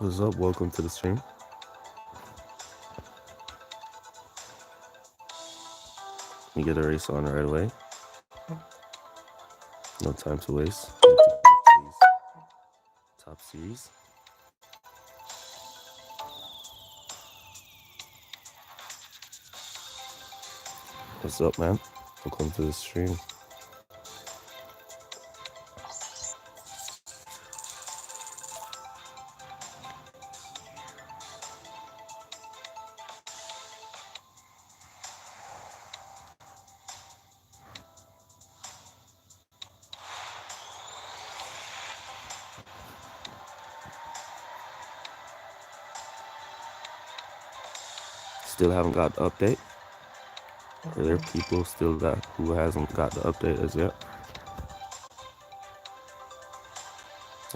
What's up? Welcome to the stream. You get a race on right away. No time to waste. Need to get today's top series. What's up, man? Welcome to the stream. Still haven't got the update? Are there people still that who hasn't got the update as yet?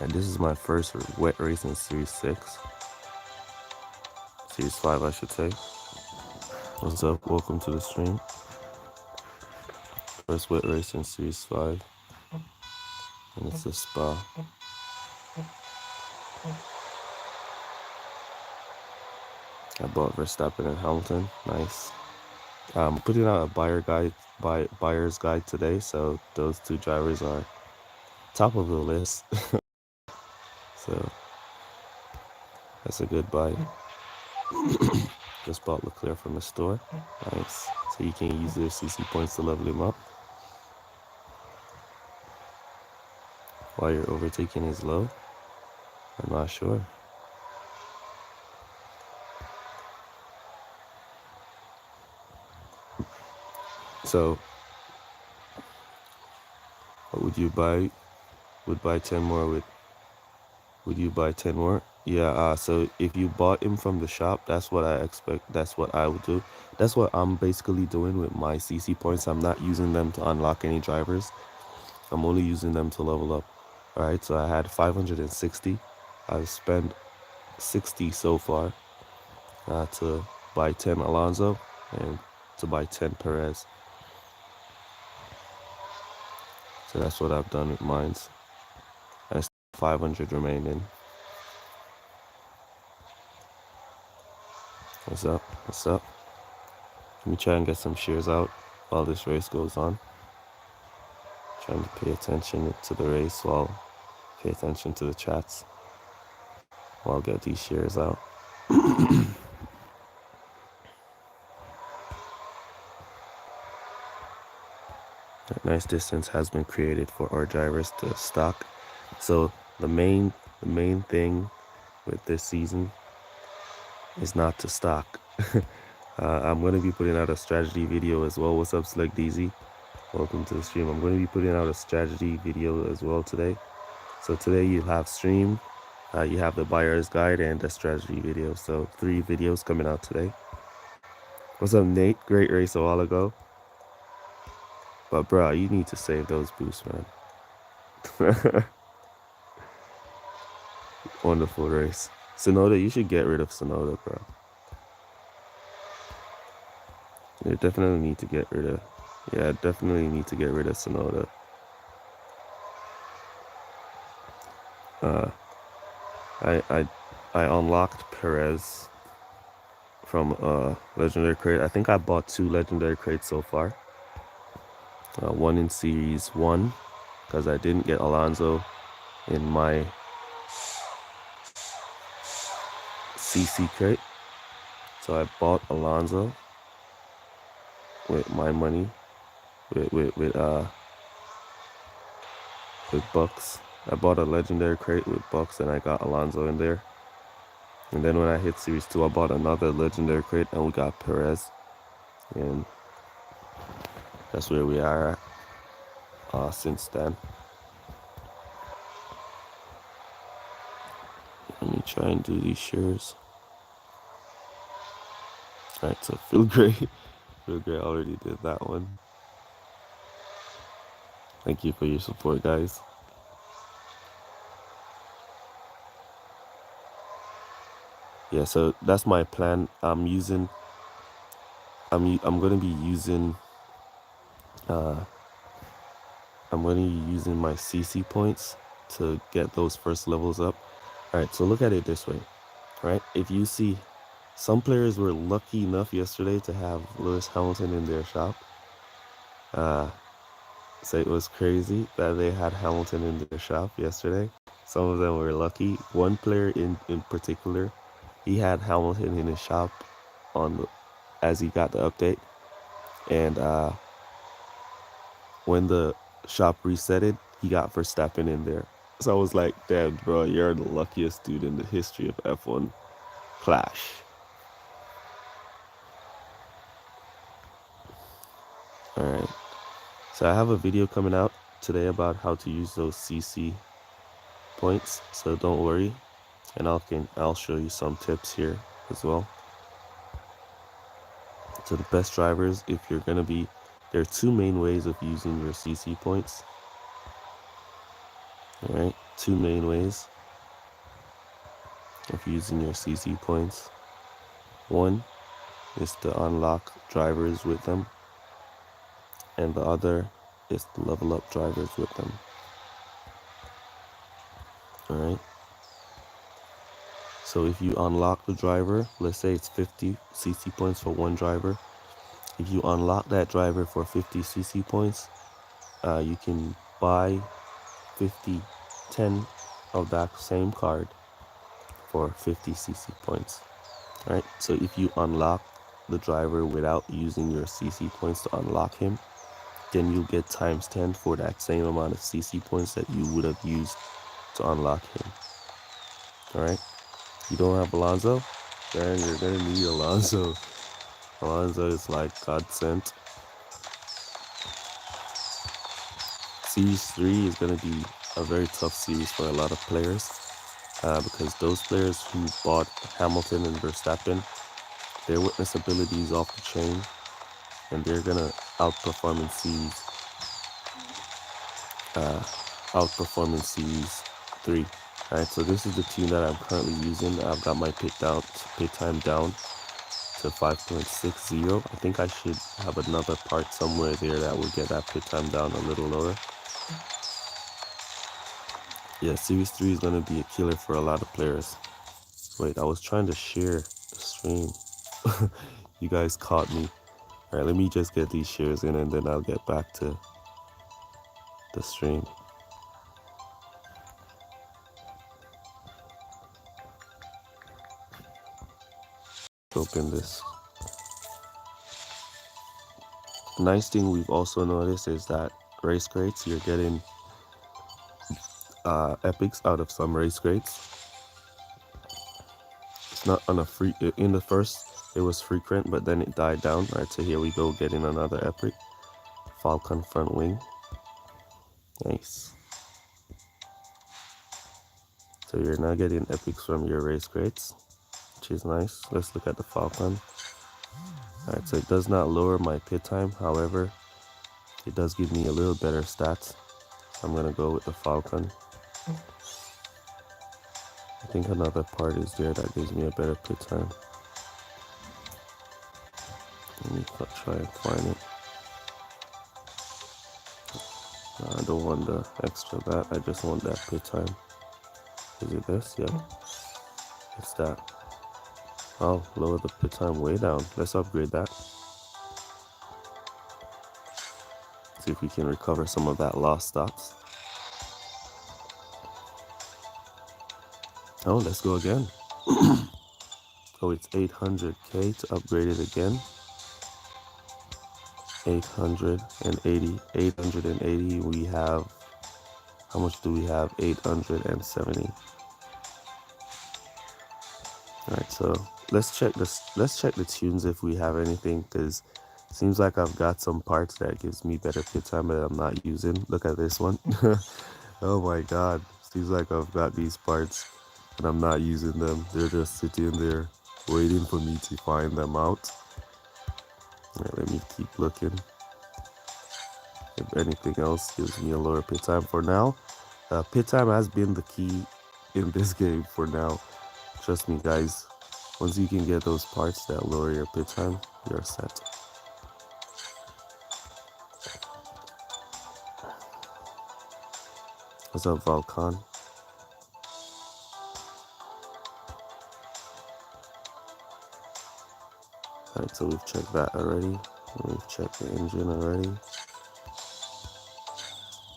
And this is my first wet race in Series 6. Series 5, I should say. What's up? Welcome to the stream. First wet race in Series 5. And it's a spa. I bought Verstappen and Hamilton. Nice. I'm putting out a buyer's guide today, so those two drivers are top of the list. So that's a good buy. Just bought Leclerc from the store. Nice. So you can use their CC points to level him up while your overtaking is low. I'm not sure. So what would you buy? Would buy 10 more with would you buy 10 more? Yeah, so if you bought him from the shop, that's what I expect. That's what I would do. That's what I'm basically doing with my CC points. I'm not using them to unlock any drivers. I'm only using them to level up. All right, so I had 560. I've spent 60 so far to buy 10 Alonso and to buy 10 Perez. So that's what I've done with mines. And still 500 remaining. What's up? What's up? Let me try and get some shares out while this race goes on. Trying to pay attention to the race while pay attention to the chats while I'll get these shares out. A nice distance has been created for our drivers to stock. So the main thing with this season is not to stock. I'm going to be putting out a strategy video as well. What's up, Slick DZ? Welcome to the stream. I'm going to be putting out a strategy video as well today. So today you have stream, you have the buyer's guide and the strategy video. So 3 videos coming out today. What's up, Nate? Great race a while ago. But bro, you need to save those boosts, man. Wonderful race. Sonoda, you should get rid of Sonoda, bro. You definitely need to get rid of. Yeah, definitely need to get rid of Sonoda. I unlocked Perez from legendary crate. I think I bought 2 legendary crates so far. One in series 1 because I didn't get Alonso in my CC crate. So I bought Alonso with my money with bucks. I bought a legendary crate with bucks and I got Alonso in there. And then when I hit series 2, I bought another legendary crate and we got Perez. And that's where we are at since then. Let me try and do these shares. Alright, so Feel Great. Feel Great already did that one. Thank you for your support, guys. Yeah, so that's my plan. I'm gonna be using my CC points to get those first levels up. All right, so look at it this way. right? If you see, some players were lucky enough yesterday to have Lewis Hamilton in their shop. So it was crazy that they had Hamilton in their shop yesterday. Some of them were lucky. One player in particular, he had Hamilton in his shop as he got the update. And when the shop resetted, he got Verstappen in there. So I was like, damn, bro, you're the luckiest dude in the history of F1 Clash. All right. So I have a video coming out today about how to use those CC points. So don't worry. And I'll show you some tips here as well. So the best drivers, if you're going to be, there are two main ways of using your CC points. All right. Two main ways of using your CC points. One is to unlock drivers with them, and the other is to level up drivers with them. Alright, so if you unlock the driver, let's say it's 50 CC points for one driver. If you unlock that driver for 50 CC points, you can buy 10 of that same card for 50 CC points. Alright, so if you unlock the driver without using your CC points to unlock him, then you'll get times 10 for that same amount of CC points that you would have used to unlock him. Alright, you don't have Alonso, then you're gonna need Alonso. Alonso is like God sent. Series 3 is gonna be a very tough series for a lot of players, because those players who bought Hamilton and Verstappen, their witness ability is off the chain, and they're gonna outperform in series 3. Alright, so this is the tune that I'm currently using. I've got my pit time down to 5.60. I think I should have another part somewhere there that will get that pit time down a little lower. Yeah, series 3 is going to be a killer for a lot of players. Wait, I was trying to share the stream. You guys caught me. Alright, let me just get these shares in and then I'll get back to the stream. Open this. Nice thing we've also noticed is that race crates, you're getting epics out of some race crates. It's not on a free, in the first it was frequent, but then it died down. Alright, so here we go, getting another epic. Falcon front wing. Nice. So you're now getting epics from your race crates, which is nice. Let's look at the Falcon. Alright, so it does not lower my pit time, however, it does give me a little better stats. So I'm gonna go with the Falcon. I think another part is there that gives me a better pit time. Let me try and find it. No, I don't want the extra that, I just want that pit time. Is it this? Yeah. It's that. Oh, lower the pit time way down. Let's upgrade that. See if we can recover some of that lost stops. Oh, let's go again. Oh, it's 800k to upgrade it again. 880. We have, how much do we have? 870. All right, so let's check this. Let's check the tunes if we have anything, because it seems like I've got some parts that gives me better pit time that I'm not using. Look at this one. Oh my God, seems like I've got these parts and I'm not using them. They're just sitting there waiting for me to find them out. All right, let me keep looking. If anything else gives me a lower pit time for now. Pit time has been the key in this game for now. Trust me, guys. Once you can get those parts that lower your pit time, you're set. What's up, Valcon? Alright, so we've checked that already. We've checked the engine already.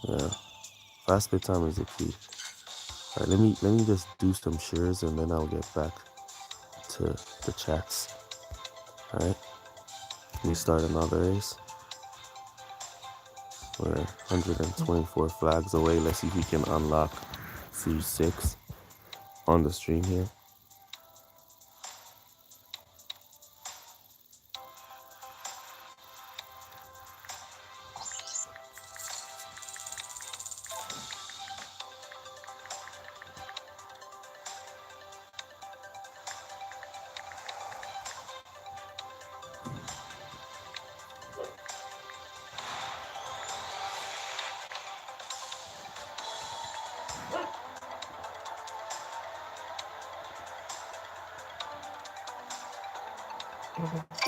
Yeah, fast bit time is the key. Alright, let me just do some shares and then I'll get back to the chats. Alright, let me start another race. We're 124 flags away. Let's see if we can unlock Series 6 on the stream here.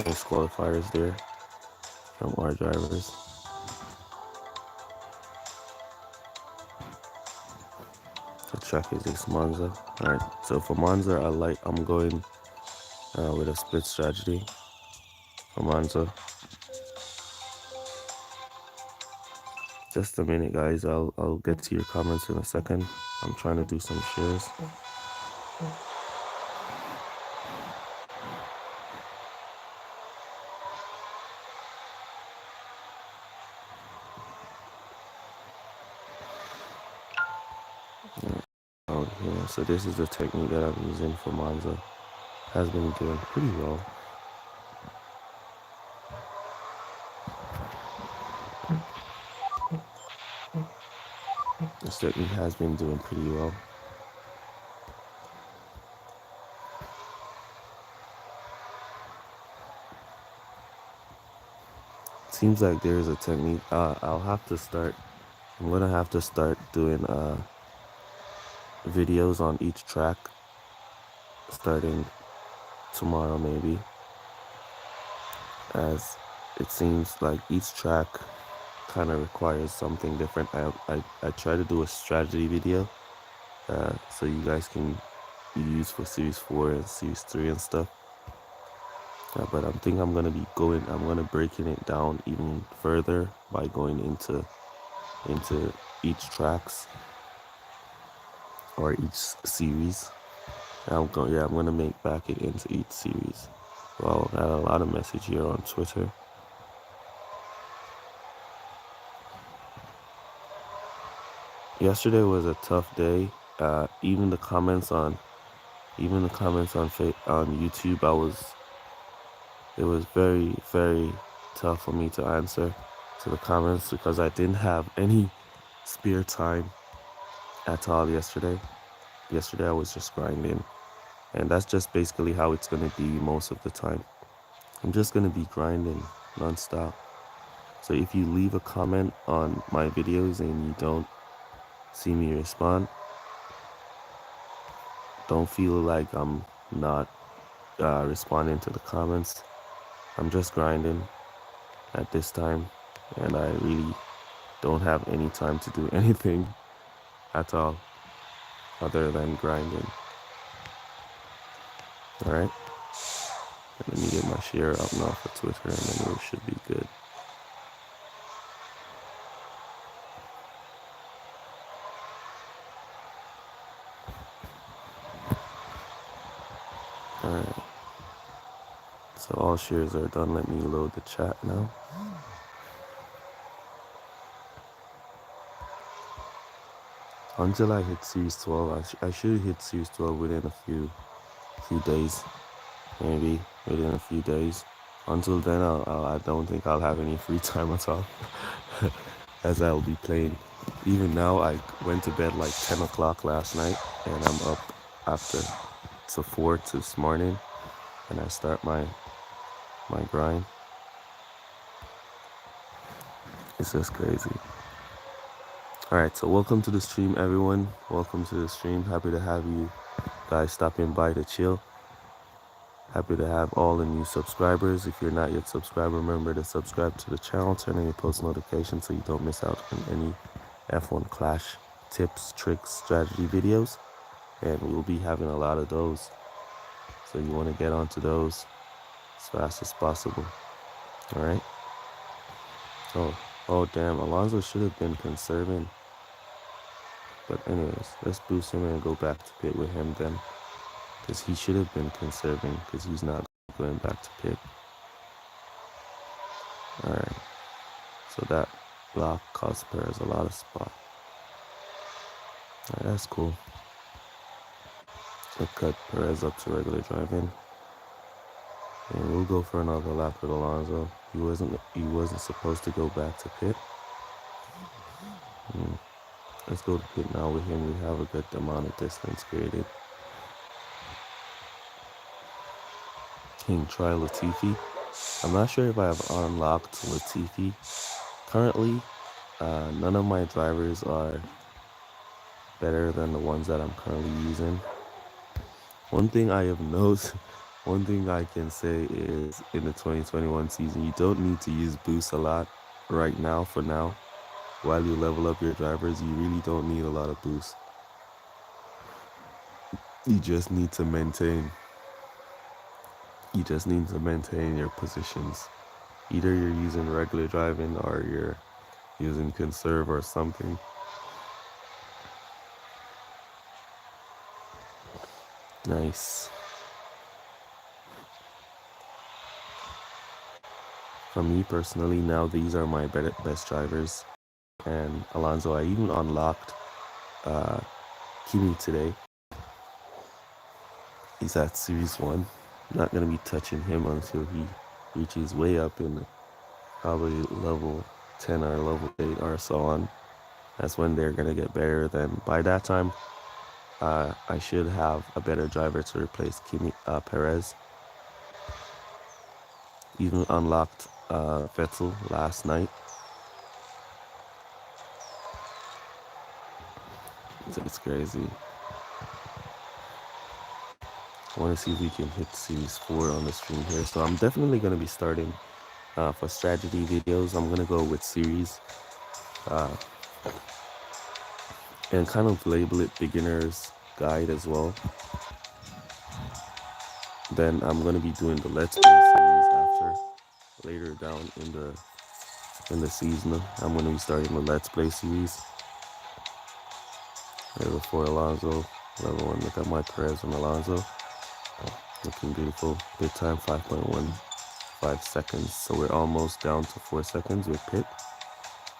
Nice qualifiers there from our drivers. The track is this Monza. Alright, so for Monza, I'm going with a split strategy for Monza. Just a minute, guys. I'll get to your comments in a second. I'm trying to do some shares. Out here. So this is the technique that I'm using for Monza. Has been doing pretty well. This technique has been doing pretty well. Seems like there is a technique. I'll have to start. I'm gonna have to start doing videos on each track starting tomorrow maybe, as it seems like each track kind of requires something different. I try to do a strategy video so you guys can use for Series 4 and Series 3 and stuff. But I think I'm gonna breaking it down even further by going into each tracks or each series. I'm gonna make back it into each series. Well, I got a lot of message here on Twitter. Yesterday was a tough day. Even the comments on YouTube, it was very, very tough for me to answer to the comments because I didn't have any spare time at all yesterday. Yesterday I was just grinding, and that's just basically how it's gonna be most of the time. I'm just gonna be grinding non-stop. So if you leave a comment on my videos and you don't see me respond, don't feel like I'm not responding to the comments. I'm just grinding at this time, and I really don't have any time to do anything at all other than grinding. Alright, let me get my share up now for Twitter, and then it should be good. Alright, so all shares are done. Let me load the chat now. Until I hit Series 12, I should hit Series 12 within a few days, maybe within a few days. Until then, I don't think I'll have any free time at all, as I'll be playing. Even now, I went to bed like 10 o'clock last night, and I'm up after to 4 this morning, and I start my grind. It's just crazy. Alright, so welcome to the stream, everyone. Welcome to the stream. Happy to have you guys stopping by to chill. Happy to have all the new subscribers. If you're not yet subscribed, remember to subscribe to the channel, turn on your post notifications so you don't miss out on any F1 Clash tips, tricks, strategy videos. And we'll be having a lot of those. So you want to get onto those. as fast as possible. All right. Oh damn! Alonso should have been conserving. But anyways, let's boost him and go back to pit with him then, because he should have been conserving because he's not going back to pit. All right. So that block cost Perez a lot of spot. All right, that's cool. We'll cut Perez up to regular driving. And we'll go for another lap with Alonso. He wasn't supposed to go back to pit. Let's go to pit now with him. We have a good amount of distance created. King try Latifi. I'm not sure if I have unlocked Latifi. Currently, none of my drivers are better than the ones that I'm currently using. One thing I have noticed, one thing I can say is in the 2021 season, you don't need to use boost a lot right now for now. While you level up your drivers, you really don't need a lot of boost. You just need to maintain. You just need to maintain your positions. Either you're using regular driving or you're using conserve or something. Nice. For me personally, now these are my best drivers. And Alonso, I even unlocked Kimi today. He's at Series 1. I'm not going to be touching him until he reaches way up in probably level 10 or level 8 or so on. That's when they're going to get better. Then by that time, I should have a better driver to replace Perez. Even unlocked Vettel last night. It's crazy. I want to see if we can hit Series 4 on the stream here. So I'm definitely going to be starting for strategy videos. I'm going to go with Series and kind of label it beginner's guide as well. Then I'm going to be doing the Let's Play series after. Later down in the season, I'm going to be starting the Let's Play series. Level 4 Alonso, level 1. Look at my Perez and Alonso. Looking beautiful. Pit time 5.15 seconds. So we're almost down to 4 seconds with pit.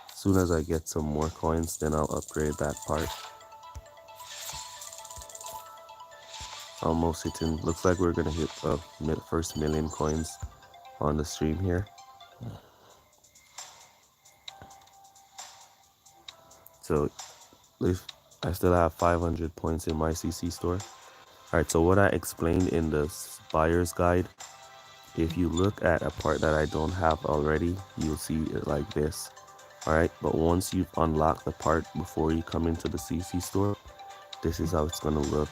As soon as I get some more coins, then I'll upgrade that part. Almost hitting. Looks like we're gonna hit the first million coins on the stream here. So if I still have 500 points in my CC store. All right, so what I explained in the buyer's guide, if you look at a part that I don't have already, you'll see it like this. All right, but once you've unlocked the part before you come into the CC store, this is how it's gonna look.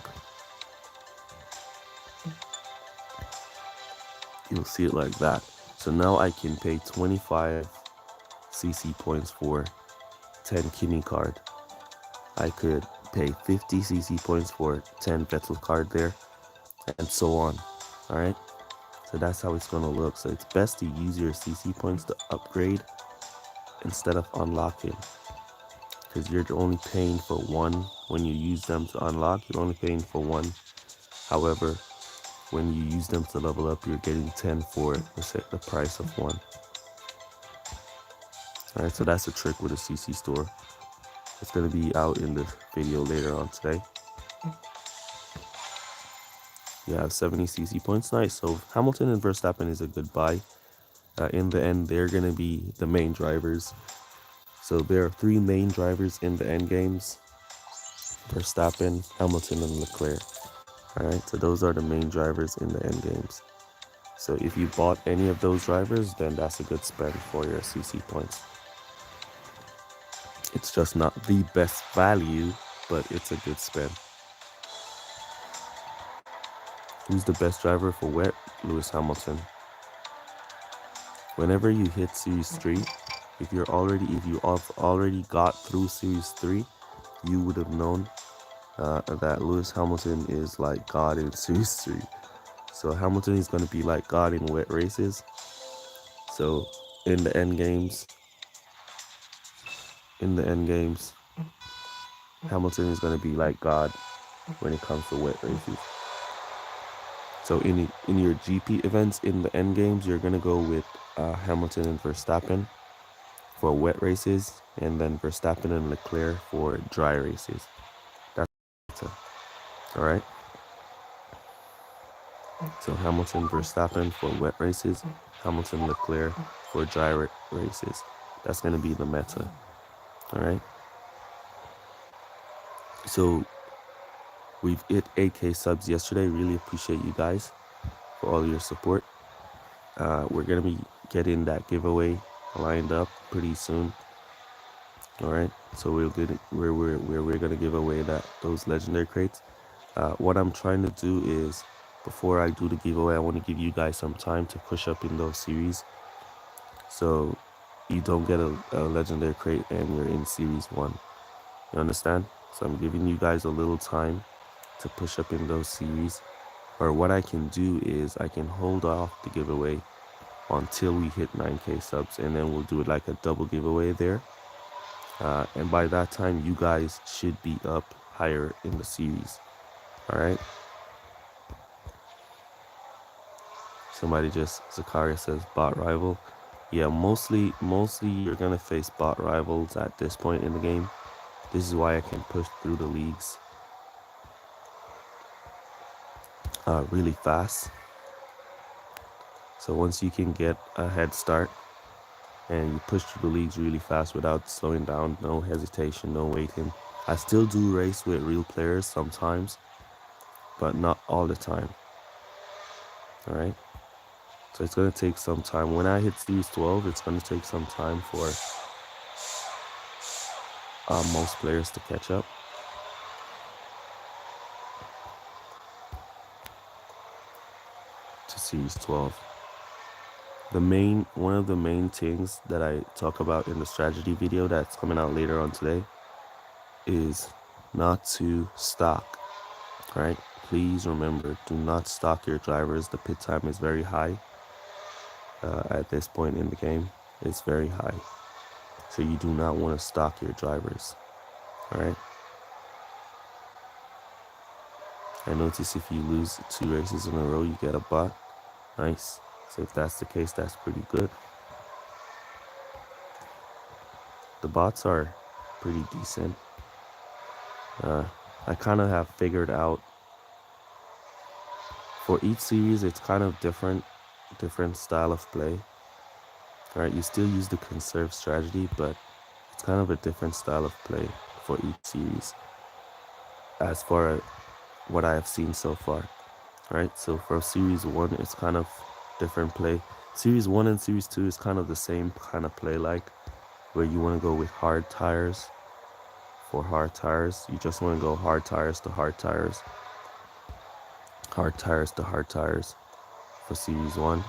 You'll see it like that. So now I can pay 25 CC points for 10 Kimi card. I could pay 50 CC points for 10 Vettel card there, and so on. All right, so that's how it's gonna look. So it's best to use your CC points to upgrade instead of unlocking, because you're only paying for one. When you use them to unlock, you're only paying for one. However, when you use them to level up, you're getting 10 for the price of one. All right, so that's a trick with a CC store. It's going to be out in the video later on today. You have 70 CC points. Nice. So Hamilton and Verstappen is a good buy. In the end, they're going to be the main drivers. So there are 3 main drivers in the end games: Verstappen, Hamilton, and Leclerc. All right, so those are the main drivers in the end games. So if you bought any of those drivers, then that's a good spend for your CC points. It's just not the best value, but it's a good spend. Who's the best driver for wet? Lewis Hamilton. Whenever you hit Series 3, if you already got through Series 3, you would have known that Lewis Hamilton is like God in Series 3. So Hamilton is going to be like God in wet races. So in the end games, Hamilton is going to be like God when it comes to wet races. So in your GP events in the end games, you're going to go with Hamilton and Verstappen for wet races, and then Verstappen and Leclerc for dry races. That's all right. So Hamilton, Verstappen for wet races, Hamilton, Leclerc for dry races. That's going to be the meta. All right. So we've hit 8K subs yesterday. Really appreciate you guys for all your support. We're going to be getting that giveaway lined up pretty soon. All right. So we're going to give away those legendary crates. What I'm trying to do is, before I do the giveaway, I want to give you guys some time to push up in those series, so you don't get a legendary crate and you're in series 1. You understand? So I'm giving you guys a little time to push up in those series. Or what I can do is I can hold off the giveaway until we hit 9K subs, and then we'll do it like a double giveaway there. And by that time, you guys should be up higher in the series. All right. Somebody Zakaria says bot rival. Yeah, mostly you're gonna face bot rivals at this point in the game. This is why I can push through the leagues really fast. So once you can get a head start and you push through the leagues really fast without slowing down, no hesitation, no waiting. I still do race with real players sometimes, but not all the time. All right. So it's gonna take some time. When I hit series 12, it's gonna take some time for most players to catch up. To series 12. One of the main things that I talk about in the strategy video that's coming out later on today is not to stock. All right, please remember, do not stock your drivers. The pit time is very high at this point in the game. It's very high, so you do not want to stock your drivers. All right. I notice if you lose 2 races in a row, you get a bot. Nice. So if that's the case, that's pretty good. The bots are pretty decent. I kind of have figured out for each series, it's kind of different style of play. All right, you still use the conserve strategy, but it's kind of a different style of play for each series as far as what I have seen so far. All right, so for series 1, it's kind of different play. Series 1 and series 2 is kind of the same kind of play, like where you want to go with hard tires. For hard tires, you just want to go hard tires to hard tires, hard tires to hard tires for series 1.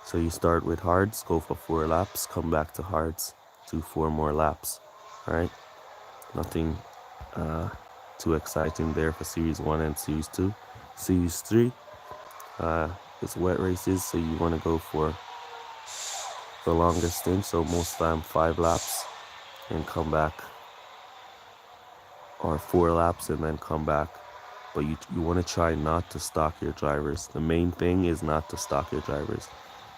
So you start with hards, go for 4 laps, come back to hards, do 4 more laps. All right, nothing too exciting there for series 1 and series 2. Series 3, it's wet races, so you want to go for the longest stint, so most time 5 laps and come back, or 4 laps and then come back. But you want to try not to stock your drivers. The main thing is not to stock your drivers.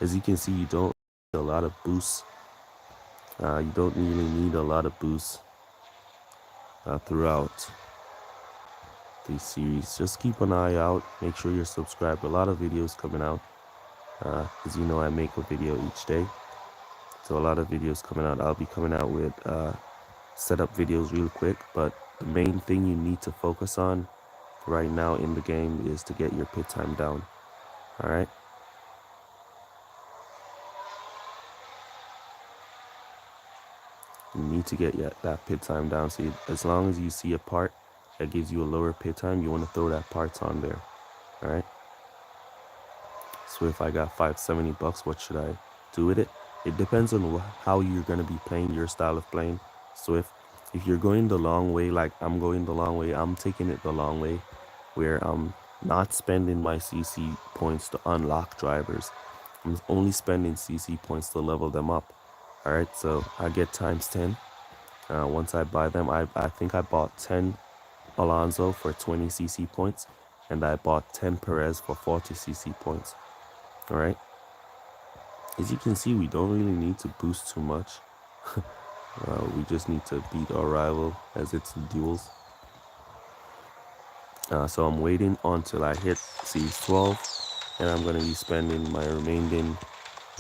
As you can see, you don't need a lot of boosts. You don't really need a lot of boosts throughout these series. Just keep an eye out. Make sure you're subscribed. A lot of videos coming out. As you know, I make a video each day. So a lot of videos coming out. I'll be coming out with setup videos real quick. But the main thing you need to focus on right now in the game is to get your pit time down. All right. You need to get that pit time down. So as long as you see a part that gives you a lower pit time, you want to throw that parts on there. All right. So if I got $570, what should I do with it? It depends on how you're going to be playing, your style of playing. So if you're going the long way, like I'm going the long way, I'm taking it the long way. where I'm not spending my CC points to unlock drivers. I'm only spending CC points to level them up. All right, so I get times 10. Once I buy them, I think I bought 10 Alonso for 20 CC points, and I bought 10 Perez for 40 CC points. All right. As you can see, we don't really need to boost too much. We just need to beat our rival as it's duels. So I'm waiting until I hit Series 12, and I'm going to be spending my remaining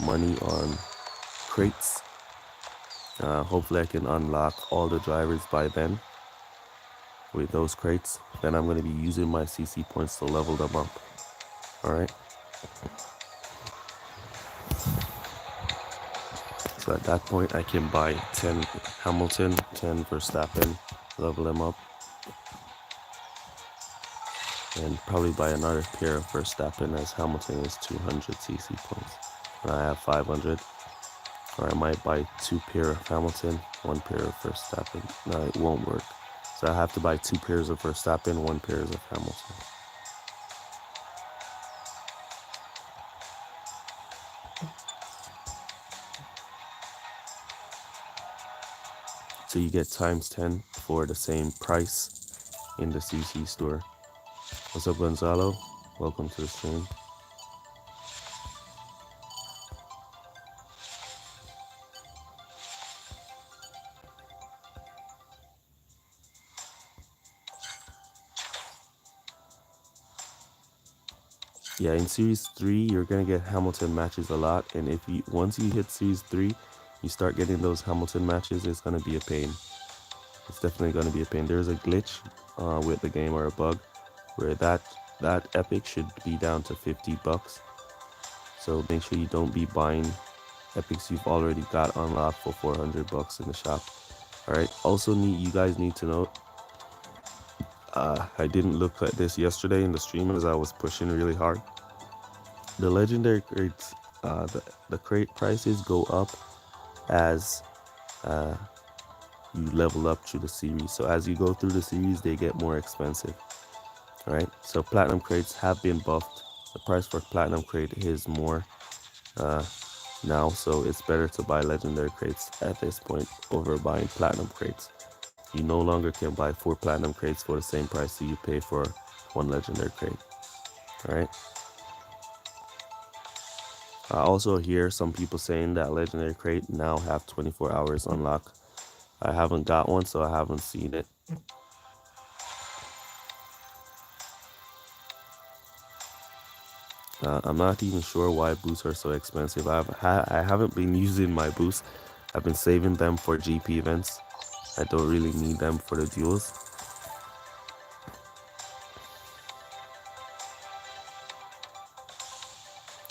money on crates. Hopefully I can unlock all the drivers by then with those crates. Then I'm going to be using my CC points to level them up. All right. So at that point, I can buy 10 Hamilton, 10 Verstappen, level them up, and probably buy another pair of Verstappen as Hamilton is 200 CC points. And I have 500. Or I might buy 2 pair of Hamilton, 1 pair of Verstappen. No, it won't work. So I have to buy 2 pairs of Verstappen, 1 pair of Hamilton. So you get times 10 for the same price in the CC store. What's up, Gonzalo? Welcome to the stream. Yeah, in Series 3, you're going to get Hamilton matches a lot. And if you once you hit Series 3, you start getting those Hamilton matches, it's going to be a pain. It's definitely going to be a pain. There's a glitch with the game, or a bug, where that epic should be down to $50. So make sure you don't be buying epics you've already got unlocked for $400 in the shop. All right. Also, you guys need to know, I didn't look at this yesterday in the stream as I was pushing really hard. The legendary crates, the crate prices go up as you level up through the series. So as you go through the series, they get more expensive. All right. So platinum crates have been buffed. The price for platinum crate is more now, so it's better to buy legendary crates at this point over buying platinum crates. You no longer can buy 4 platinum crates for the same price that you pay for 1 legendary crate. All right. I also hear some people saying that legendary crate now have 24 hours unlock. I haven't got one, so I haven't seen it. I'm not even sure why boosts are so expensive. I haven't been using my boosts. I've been saving them for GP events. I don't really need them for the duels.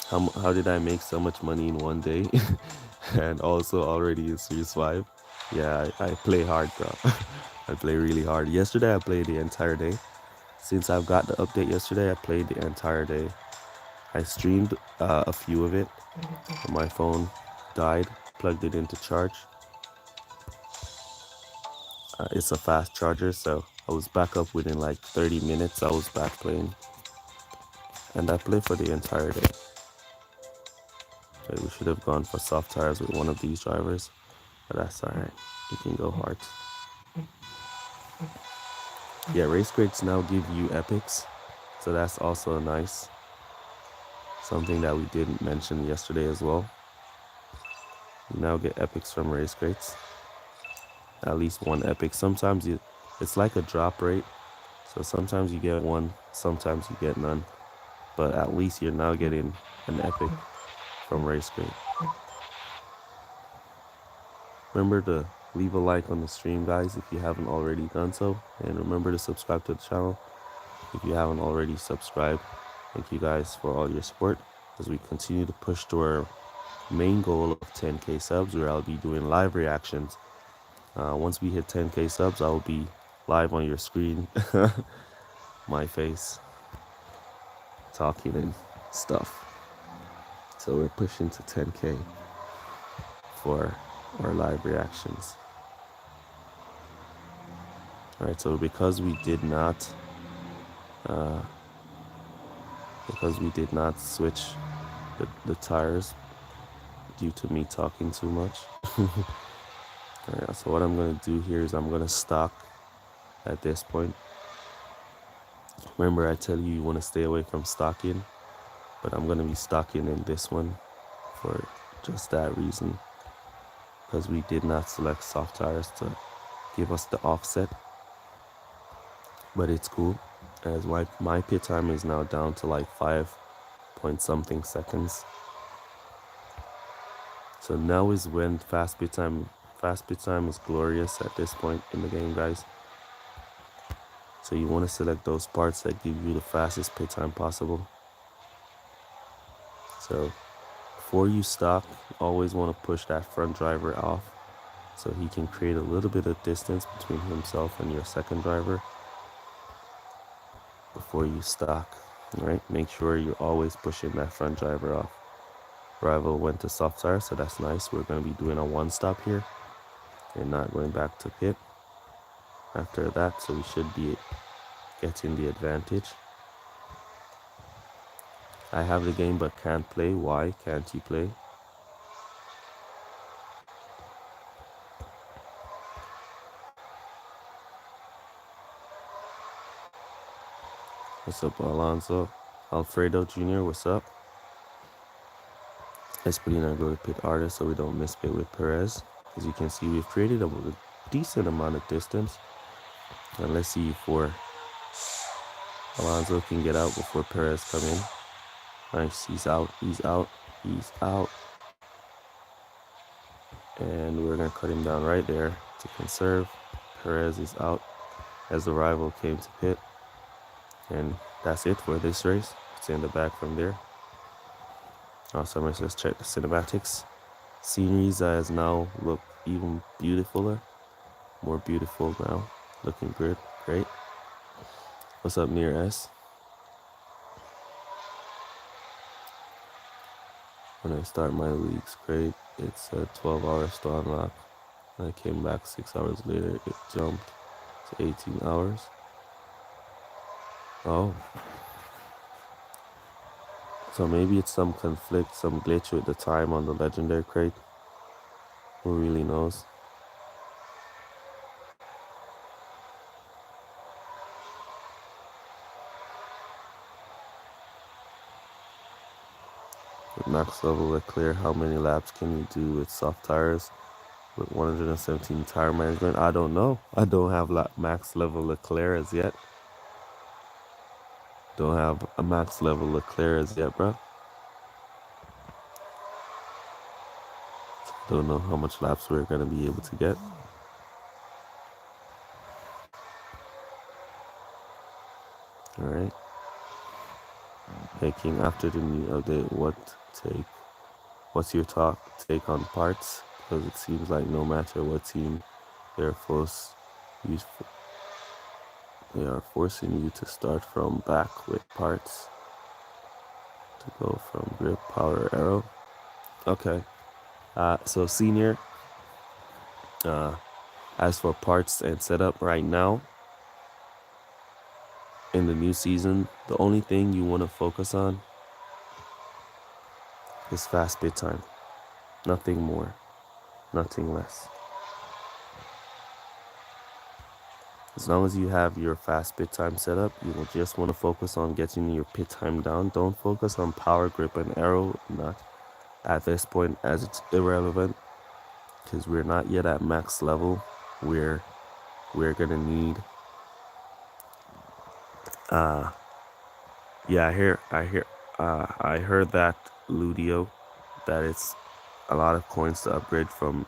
How did I make so much money in one day? And also already in Series 5? Yeah, I play hard, bro. I play really hard. Yesterday I played the entire day. Since I've got the update yesterday, I played the entire day. I streamed a few of it. My phone died, plugged it into charge. It's a fast charger, so I was back up within like 30 minutes. I was back playing. And I played for the entire day. Okay, we should have gone for soft tires with one of these drivers, but that's alright. You can go hard. Yeah, race crates now give you epics, so that's also nice. Something that we didn't mention yesterday as well. You now get epics from race crates. At least 1 epic. Sometimes it's like a drop rate. So sometimes you get 1, sometimes you get none. But at least you're now getting an epic from race crate. Remember to leave a like on the stream, guys, if you haven't already done so. And remember to subscribe to the channel if you haven't already subscribed. Thank you guys for all your support as we continue to push to our main goal of 10k subs, where I'll be doing live reactions. Once we hit 10k subs, I'll be live on your screen, my face, talking and stuff. So we're pushing to 10k for our live reactions. All right, so because we did not uh, because we did not switch the tires due to me talking too much. Alright, so what I'm going to do here is I'm going to stock at this point. Remember, I tell you you want to stay away from stocking, but I'm going to be stocking in this one for just that reason, because we did not select soft tires to give us the offset. But it's cool, as my pit time is now down to like 5 point something seconds. So now is when fast pit time is glorious at this point in the game, guys. So you want to select those parts that give you the fastest pit time possible. So before you stop, you always want to push that front driver off so he can create a little bit of distance between himself and your second driver before you stock. All right, make sure you're always pushing that front driver off. Rival went to soft tire, so that's nice. We're going to be doing a one stop here and not going back to pit after that, so we should be getting the advantage. I have the game but can't play. Why can't you play? What's up, Alonso? Alfredo Jr., what's up? Let's put in our go to pit artist so we don't miss pit with Perez. As you can see, we've created a decent amount of distance. And let's see if Alonso can get out before Perez come in. Nice, he's out. And we're going to cut him down right there to conserve. Perez is out as the rival came to pit. And that's it for this race. It's in the back from there. Awesome, let's check the cinematics. Sceneries has now looked even beautifuler. More beautiful now. Looking good. Great. What's up, Near S? When I start my leagues, great. It's a 12 hours to unlock. I came back 6 hours later. It jumped to 18 hours. Oh. So maybe it's some conflict, some glitch with the time on the legendary crate. Who really knows? With max level Leclerc, how many laps can you do with soft tires? With 117 tire management? I don't know. I don't have max level Leclerc as yet. Don't have a max level Leclerc as yet, bro. Don't know how much laps we're going to be able to get. Alright. Hey King, after the new update, what's your take on parts? Because it seems like no matter what team they're they are forcing you to start from back with parts to go from grip, power, arrow. Okay. So senior, as for parts and setup right now, in the new season, the only thing you want to focus on is fast bit time. Nothing more, nothing less. As long as you have your fast pit time set up, you will just want to focus on getting your pit time down. Don't focus on power, grip, and arrow. Not at this point, as it's irrelevant, because we're not yet at max level. We're gonna need. Yeah, I heard that, Ludio, that it's a lot of coins to upgrade from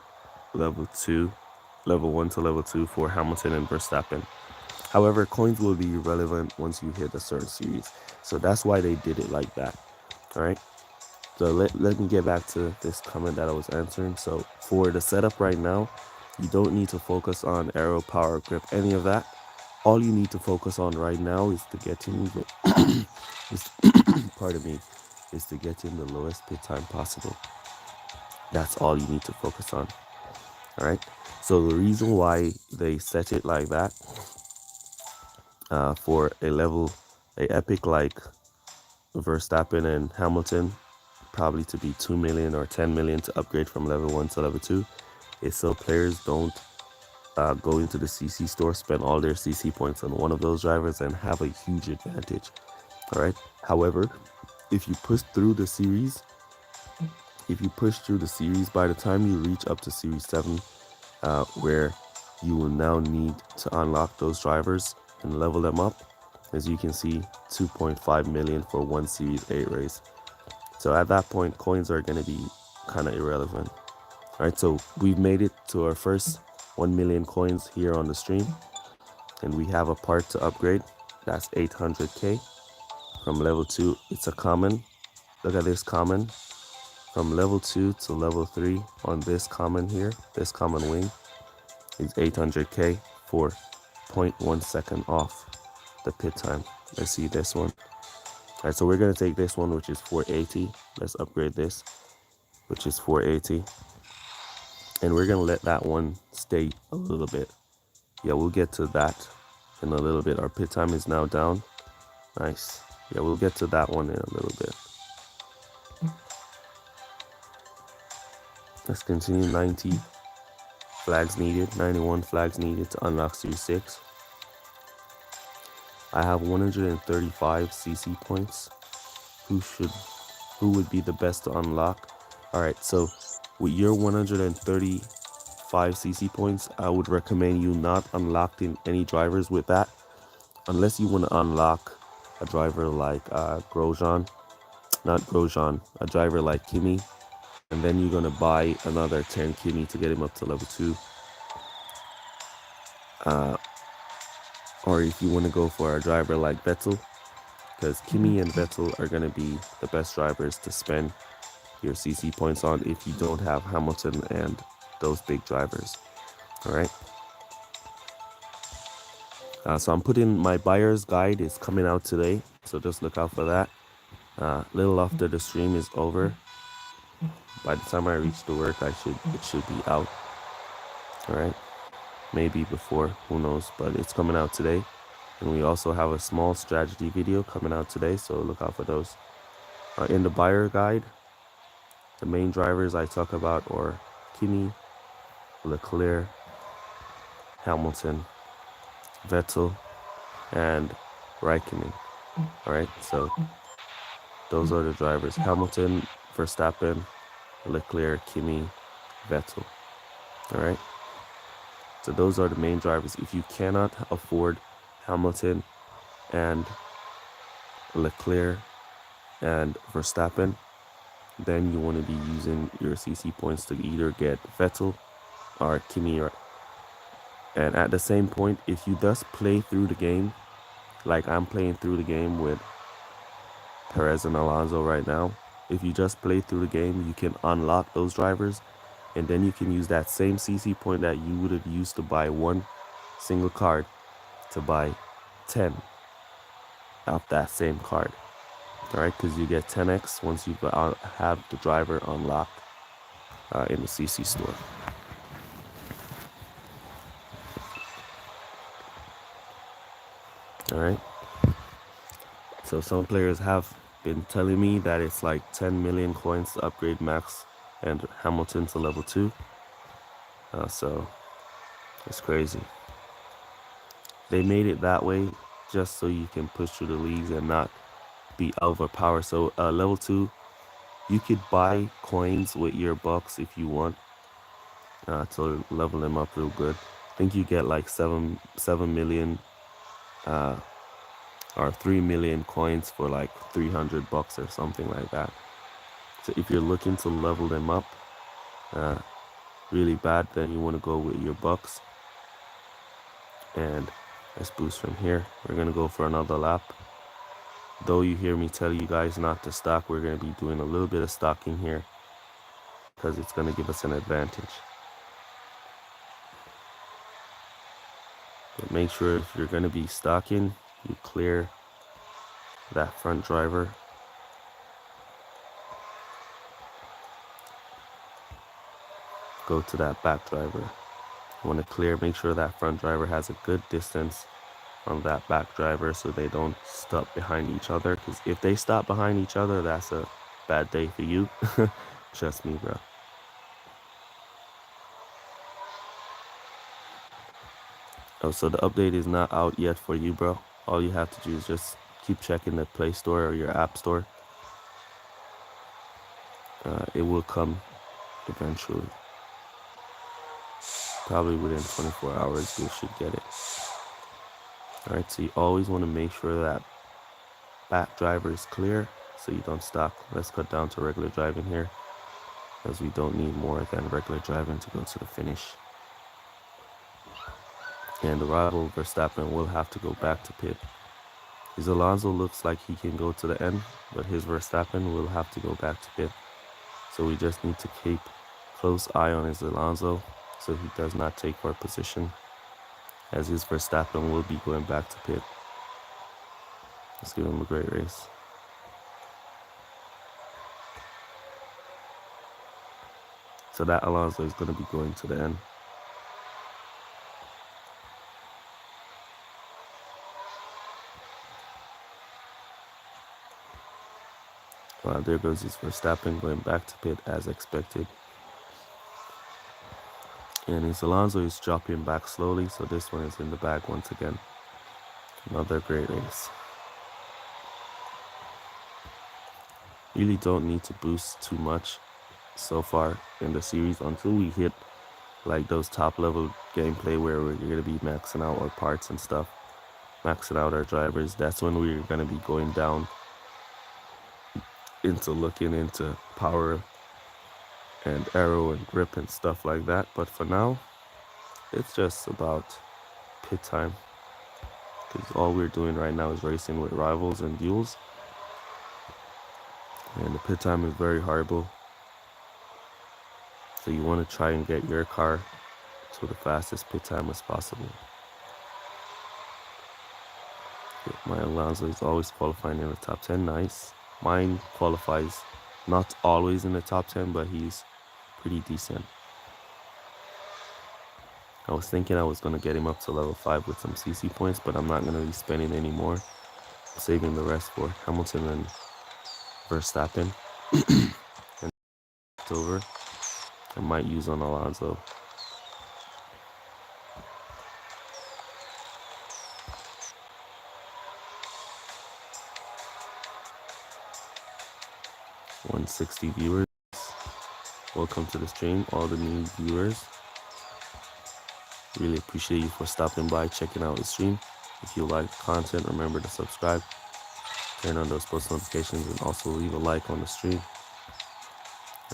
level 1 to level 2 for Hamilton and Verstappen. However, coins will be relevant once you hit a certain series. So that's why they did it like that. All right. So let me get back to this comment that I was answering. So for the setup right now, you don't need to focus on arrow, power, grip, any of that. All you need to focus on right now is to get in is to get in the lowest pit time possible. That's all you need to focus on. All right. So the reason why they set it like that, for a level a epic like Verstappen and Hamilton, probably to be 2 million or 10 million to upgrade from level 1 to level 2, is so players don't go into the CC store, spend all their CC points on one of those drivers and have a huge advantage. All right. However, if you push through the series, by the time you reach up to Series 7, where you will now need to unlock those drivers and level them up, as you can see, 2.5 million for one Series 8 race. So at that point, coins are going to be kind of irrelevant. All right, so we've made it to our first 1 million coins here on the stream, and we have a part to upgrade. That's 800k from level 2. It's a common. Look at this common. From level 2 to level 3 on this common here, this common wing, is 800k for 0.1 second off the pit time. Let's see this one. All right, so we're going to take this one, which is 480. Let's upgrade this, which is 480. And we're going to let that one stay a little bit. Yeah, we'll get to that in a little bit. Our pit time is now down. Nice. Yeah, we'll get to that one in a little bit. Let's continue. 90 flags needed, 91 flags needed to unlock Series 6. I have 135 CC points. Who would be the best to unlock? All right, so with your 135 CC points, I would recommend you not unlocking any drivers with that, unless you want to unlock a driver like Grosjean, a driver like Kimi, and then you're going to buy another 10 Kimi to get him up to level 2. Or if you want to go for a driver like Vettel, because Kimi and Vettel are going to be the best drivers to spend your CC points on if you don't have Hamilton and those big drivers. All right. So I'm putting my buyer's guide is coming out today, so just look out for that. Little after the stream is over, by the time I reach the work, it should be out. All right, maybe before, who knows? But it's coming out today, and we also have a small strategy video coming out today, so look out for those. In the buyer guide, the main drivers I talk about are Kimi, Leclerc, Hamilton, Vettel, and Raikkonen. All right, so those are the drivers: Hamilton, Verstappen, Leclerc, Kimi, Vettel. All right, so those are the main drivers. If you cannot afford Hamilton and Leclerc and Verstappen, then you want to be using your CC points to either get Vettel or Kimi. And at the same point, if you just play through the game, like I'm playing through the game with Perez and Alonso right now, if you just play through the game, you can unlock those drivers, and then you can use that same CC point that you would have used to buy one single card to buy 10 of that same card. All right, because you get 10x once you have the driver unlocked in the CC store. All right. So some players have been telling me that it's like 10 million coins to upgrade Max and Hamilton to level 2. So it's crazy. They made it that way just so you can push through the leagues and not be overpowered. So level 2, you could buy coins with your bucks if you want to level them up real good. I think you get like 7 million or 3 million coins for like $300 or something like that. So if you're looking to level them up really bad, then you want to go with your bucks. And let's boost from here. We're going to go for another lap. Though you hear me tell you guys not to stock, we're going to be doing a little bit of stocking here because it's going to give us an advantage. But make sure if you're going to be stocking, you clear that front driver. Go to that back driver. You want to clear, make sure that front driver has a good distance on that back driver so they don't stop behind each other. Because if they stop behind each other, that's a bad day for you. Trust me, bro. Oh, so the update is not out yet for you, bro. All you have to do is just keep checking the Play Store or your App Store. It will come eventually. Probably within 24 hours, you should get it. All right, so you always want to make sure that back driver is clear so you don't stop. Let's cut down to regular driving here, as we don't need more than regular driving to go to the finish. And the rival Verstappen will have to go back to pit. His Alonso looks like he can go to the end, but his Verstappen will have to go back to pit. So we just need to keep close eye on his Alonso so he does not take our position, as his Verstappen will be going back to pit. Let's give him a great race. So that Alonso is going to be going to the end. There goes his Verstappen going back to pit as expected. And his Alonso is dropping back slowly, so this one is in the bag once again. Another great race. Really don't need to boost too much so far in the series until we hit like those top level gameplay where we're going to be maxing out our parts and stuff, maxing out our drivers. That's when we're going to be going down into looking into power and aero and grip and stuff like that. But for now, it's just about pit time, because all we're doing right now is racing with rivals and duels, and the pit time is very horrible. So you want to try and get your car to the fastest pit time as possible. My Alonso is always qualifying in the top 10. Nice. Mine qualifies not always in the top 10, but he's pretty decent. I was thinking I was going to get him up to level 5 with some CC points, but I'm not going to be spending any more. I'm saving the rest for Hamilton and Verstappen. And it's over. I might use on Alonso. $160 viewers. Welcome to the stream, all the new viewers. Really appreciate you for stopping by, checking out the stream. If you like content, remember to subscribe, turn on those post notifications, and also leave a like on the stream.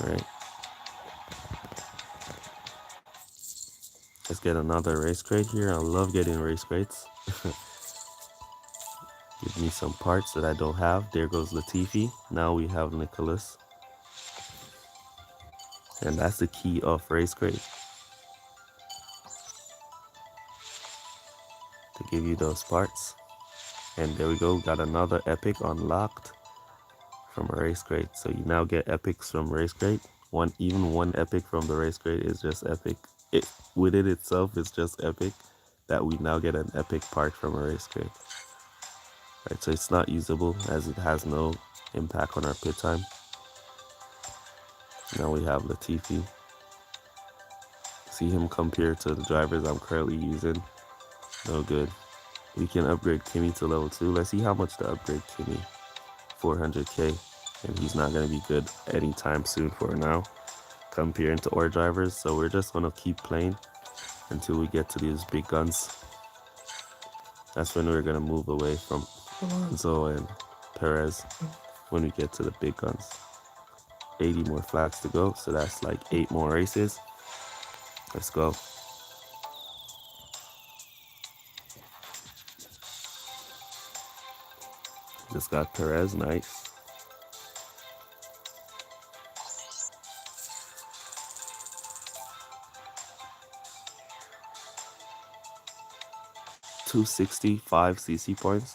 All right. Let's get another race crate here. I love getting race crates. Give me some parts that I don't have. There goes Latifi. Now we have Nicholas. And that's the key of race crate, to give you those parts. And there we go. Got another epic unlocked from a race crate. So you now get epics from race crate. Even one epic from the race crate is just epic. With it itself is just epic that we now get an epic part from a race crate. Right, so it's not usable as it has no impact on our pit time. Now we have Latifi. See him compared to the drivers I'm currently using. No good. We can upgrade Kimmy to level 2. Let's see how much to upgrade Kimmy. 400k. And he's not going to be good anytime soon for now, comparing to our drivers. So we're just going to keep playing until we get to these big guns. That's when we're going to move away from Alonso and Perez when we get to the big guns. 80 more flags to go, so that's like 8 more races. Let's go. Just got Perez, nice. $265 CC points.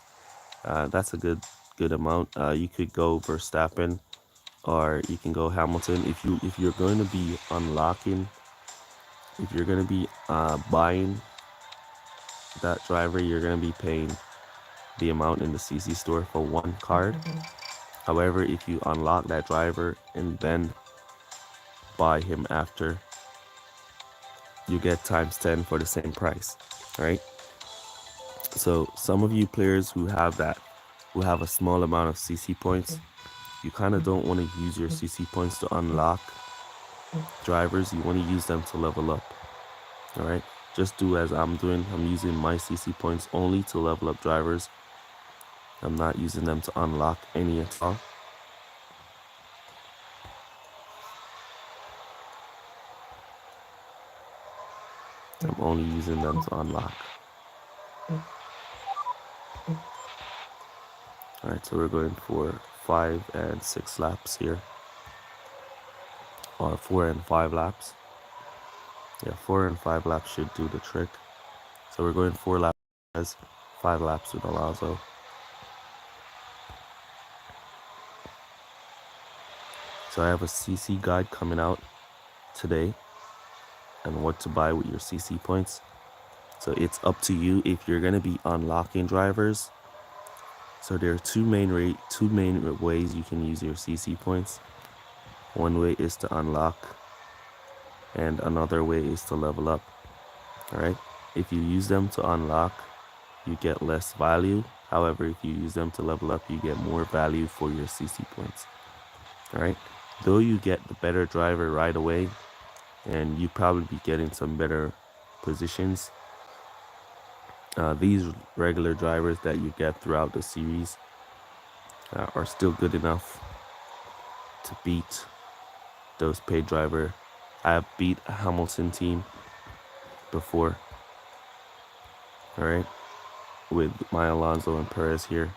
That's a good amount. You could go Verstappen, or you can go Hamilton. If you're going to be unlocking, if you're going to be buying that driver, you're going to be paying the amount in the CC store for one card. However, if you unlock that driver and then buy him after, you get times 10 for the same price, right? So some of you players who have a small amount of CC points, you kind of don't want to use your CC points to unlock drivers. You want to use them to level up. All right, just do as I'm doing. I'm using my CC points only to level up drivers. I'm not using them to unlock any at all. I'm only using them to unlock. All right, so we're going for 5 and 6 laps here, or 4 and 5 laps. Yeah, 4 and 5 laps should do the trick. So we're going 4 laps, 5 laps with Alonso. So I have a CC guide coming out today and what to buy with your CC points. So it's up to you if you're going to be unlocking drivers. So there are two main ways you can use your CC points. One way is to unlock and another way is to level up. All right. If you use them to unlock, you get less value. However, if you use them to level up, you get more value for your CC points. All right. Though you get the better driver right away, and you probably be getting some better positions, these regular drivers that you get throughout the series are still good enough to beat those paid driver. I have beat a Hamilton team before, all right, with my Alonso and Perez here.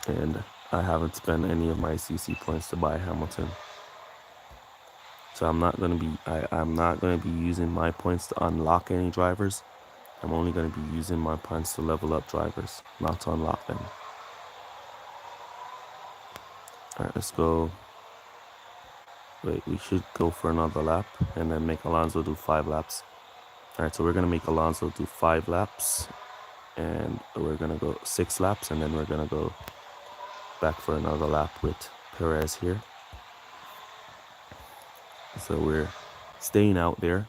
And I haven't spent any of my CC points to buy Hamilton. So I'm not gonna be using my points to unlock any drivers. I'm only gonna be using my points to level up drivers, not to unlock them. All right, let's go. Wait, we should go for another lap and then make Alonso do 5 laps. All right, so we're gonna make Alonso do 5 laps, and we're gonna go 6 laps, and then we're gonna go back for another lap with Perez here. So we're staying out there,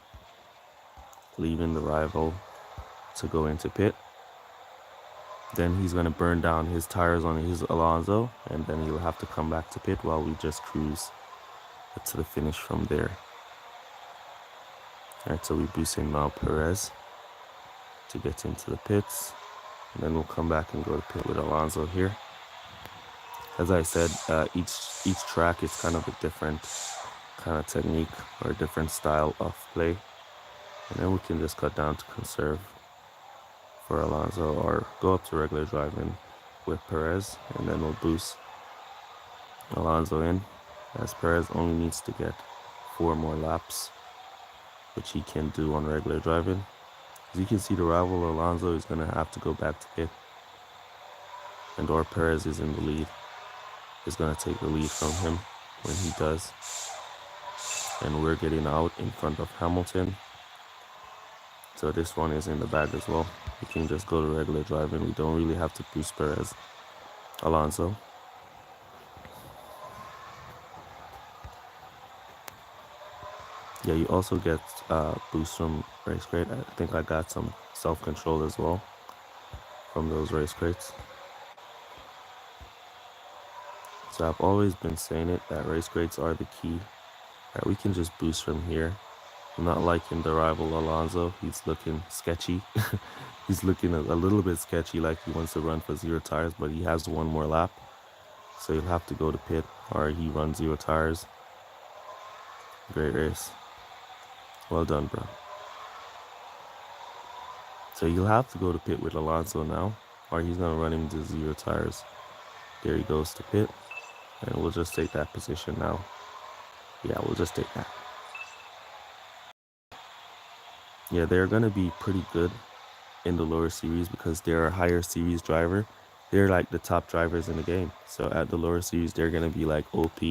leaving the rival to go into pit. Then he's going to burn down his tires on his Alonso, and then he'll have to come back to pit while we just cruise to the finish from there. All right, so we're boosting now Perez to get into the pits, and then we'll come back and go to pit with Alonso here. As I said, each track is kind of a different kind of technique or a different style of play, and then we can just cut down to conserve for Alonso or go up to regular driving with Perez, and then we'll boost Alonso in, as Perez only needs to get 4 more laps, which he can do on regular driving. As you can see, the rival Alonso is going to have to go back to pit, and or Perez is in the lead, is going to take the lead from him when he does. And we're getting out in front of Hamilton. So this one is in the bag as well. We can just go to regular driving. We don't really have to boost Perez. Alonso. Yeah, you also get boost from race crate. I think I got some self-control as well from those race crates. So I've always been saying it, that race crates are the key. Right, we can just boost from here. I'm not liking the rival Alonso. He's looking sketchy. He's looking a little bit sketchy, like he wants to run for 0 tires, but he has 1 more lap. So he'll have to go to pit, or he runs 0 tires. Great race. Well done, bro. So you'll have to go to pit with Alonso now, or he's going to run into 0 tires. There he goes to pit, and we'll just take that position now. Yeah, we'll just take that. Yeah, they're going to be pretty good in the lower series because they're a higher series driver. They're like the top drivers in the game. So at the lower series, they're going to be like OP.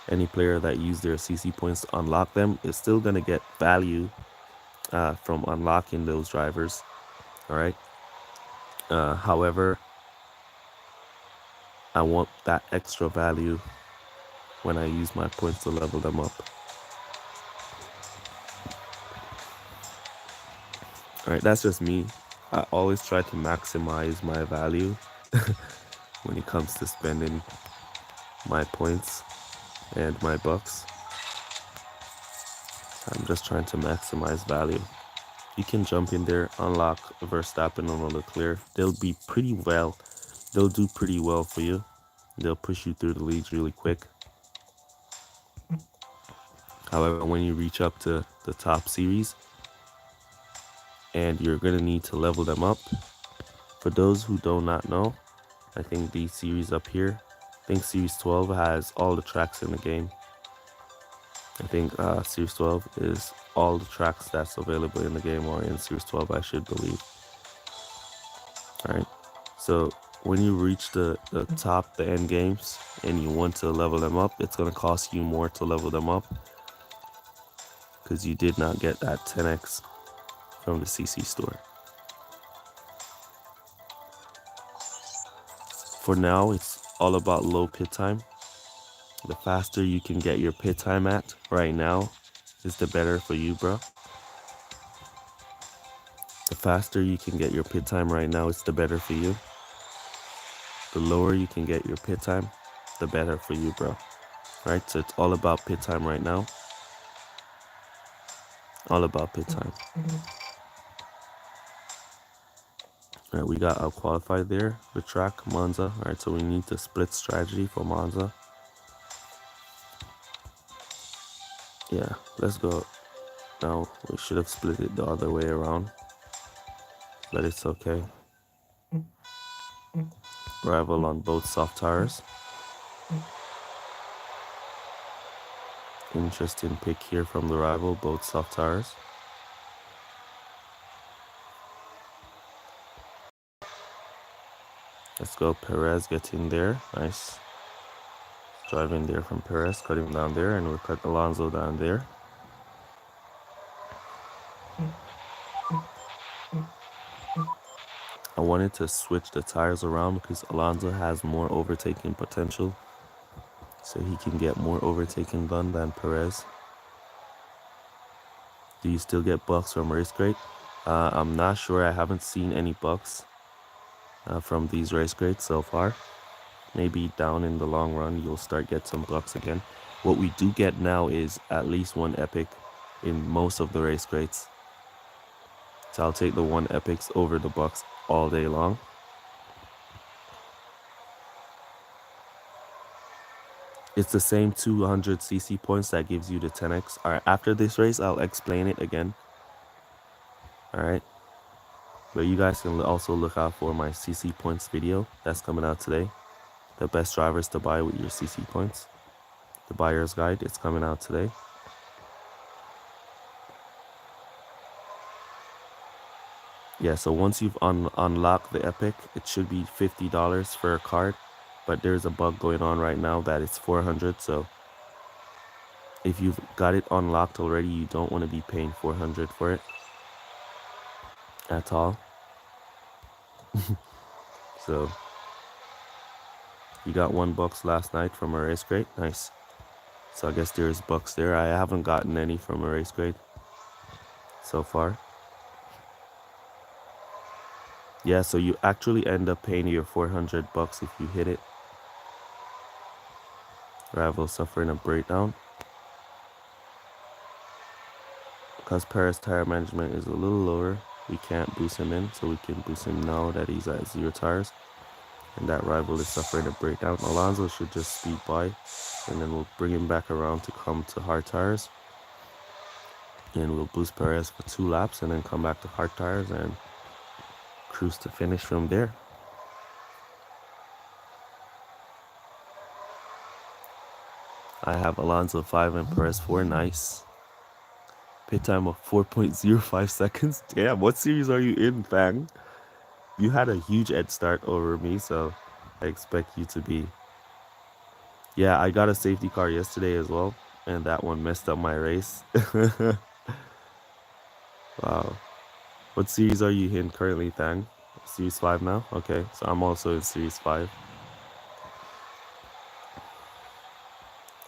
Any player that used their CC points to unlock them is still going to get value from unlocking those drivers. All right. However, I want that extra value when I use my points to level them up. All right, that's just me. I always try to maximize my value when it comes to spending my points and my bucks. I'm just trying to maximize value. You can jump in there, unlock Verstappen or Leclerc. They'll do pretty well for you. They'll push you through the leagues really quick. However, when you reach up to the top series, and you're going to need to level them up. For those who do not know, I think the series up here, I think Series 12 has all the tracks in the game. I think Series 12 is all the tracks that's available in the game, or in Series 12, I should believe. Alright, so when you reach the top, the end games, and you want to level them up, it's going to cost you more to level them up because you did not get that 10x from the CC store. For now, it's all about low pit time. The faster you can get your pit time at right now is the better for you, bro. The faster you can get your pit time right now, it's the better for you. The lower you can get your pit time, the better for you, bro. Right? So it's all about pit time right now. All about pit time. All right, we got out qualified there with track Monza. All right, so we need to split strategy for Monza. Yeah, let's go. Now we should have split it the other way around, but it's okay. Rival on both soft tires. Interesting pick here from the rival, both soft tires. Let's go, Perez getting there. Nice. Driving there from Perez, cut him down there, and we'll cut Alonso down there. I wanted to switch the tires around because Alonso has more overtaking potential, so he can get more overtaking done than Perez. Do you still get bucks from race crate? I'm not sure. I haven't seen any bucks from these race crates so far. Maybe down in the long run you'll start get some bucks again. What we do get now is at least one epic in most of the race crates. So I'll take the one epics over the bucks all day long. It's the same 200 CC points that gives you the 10x. All right, after this race, I'll explain it again. All right. But you guys can also look out for my CC points video that's coming out today. The best drivers to buy with your CC points. The buyer's guide, it's coming out today. Yeah, so once you've unlocked the epic, it should be $50 for a card. But there's a bug going on right now that it's 400. So if you've got it unlocked already, you don't want to be paying 400 for it at all. So you got $1 last night from a race crate. Nice. So I guess there's bucks there. I haven't gotten any from a race crate so far. Yeah, so you actually end up paying your $400 if you hit it. Rival suffering a breakdown. Because Paris tire management is a little lower, we can't boost him in, so we can boost him now that he's at 0 tires. And that rival is suffering a breakdown. Alonso should just speed by, and then we'll bring him back around to come to hard tires. And we'll boost Perez for 2 laps and then come back to hard tires and cruise to finish from there. I have Alonso 5 and Perez 4. Nice. Pit time of 4.05 seconds. Damn, what series are you in, Fang? You had a huge head start over me, so I expect you to be Yeah, I got a safety car yesterday as well, and that one messed up my race. Wow. What series are you in currently, Thang? Series 5 now? Okay, so I'm also in Series 5.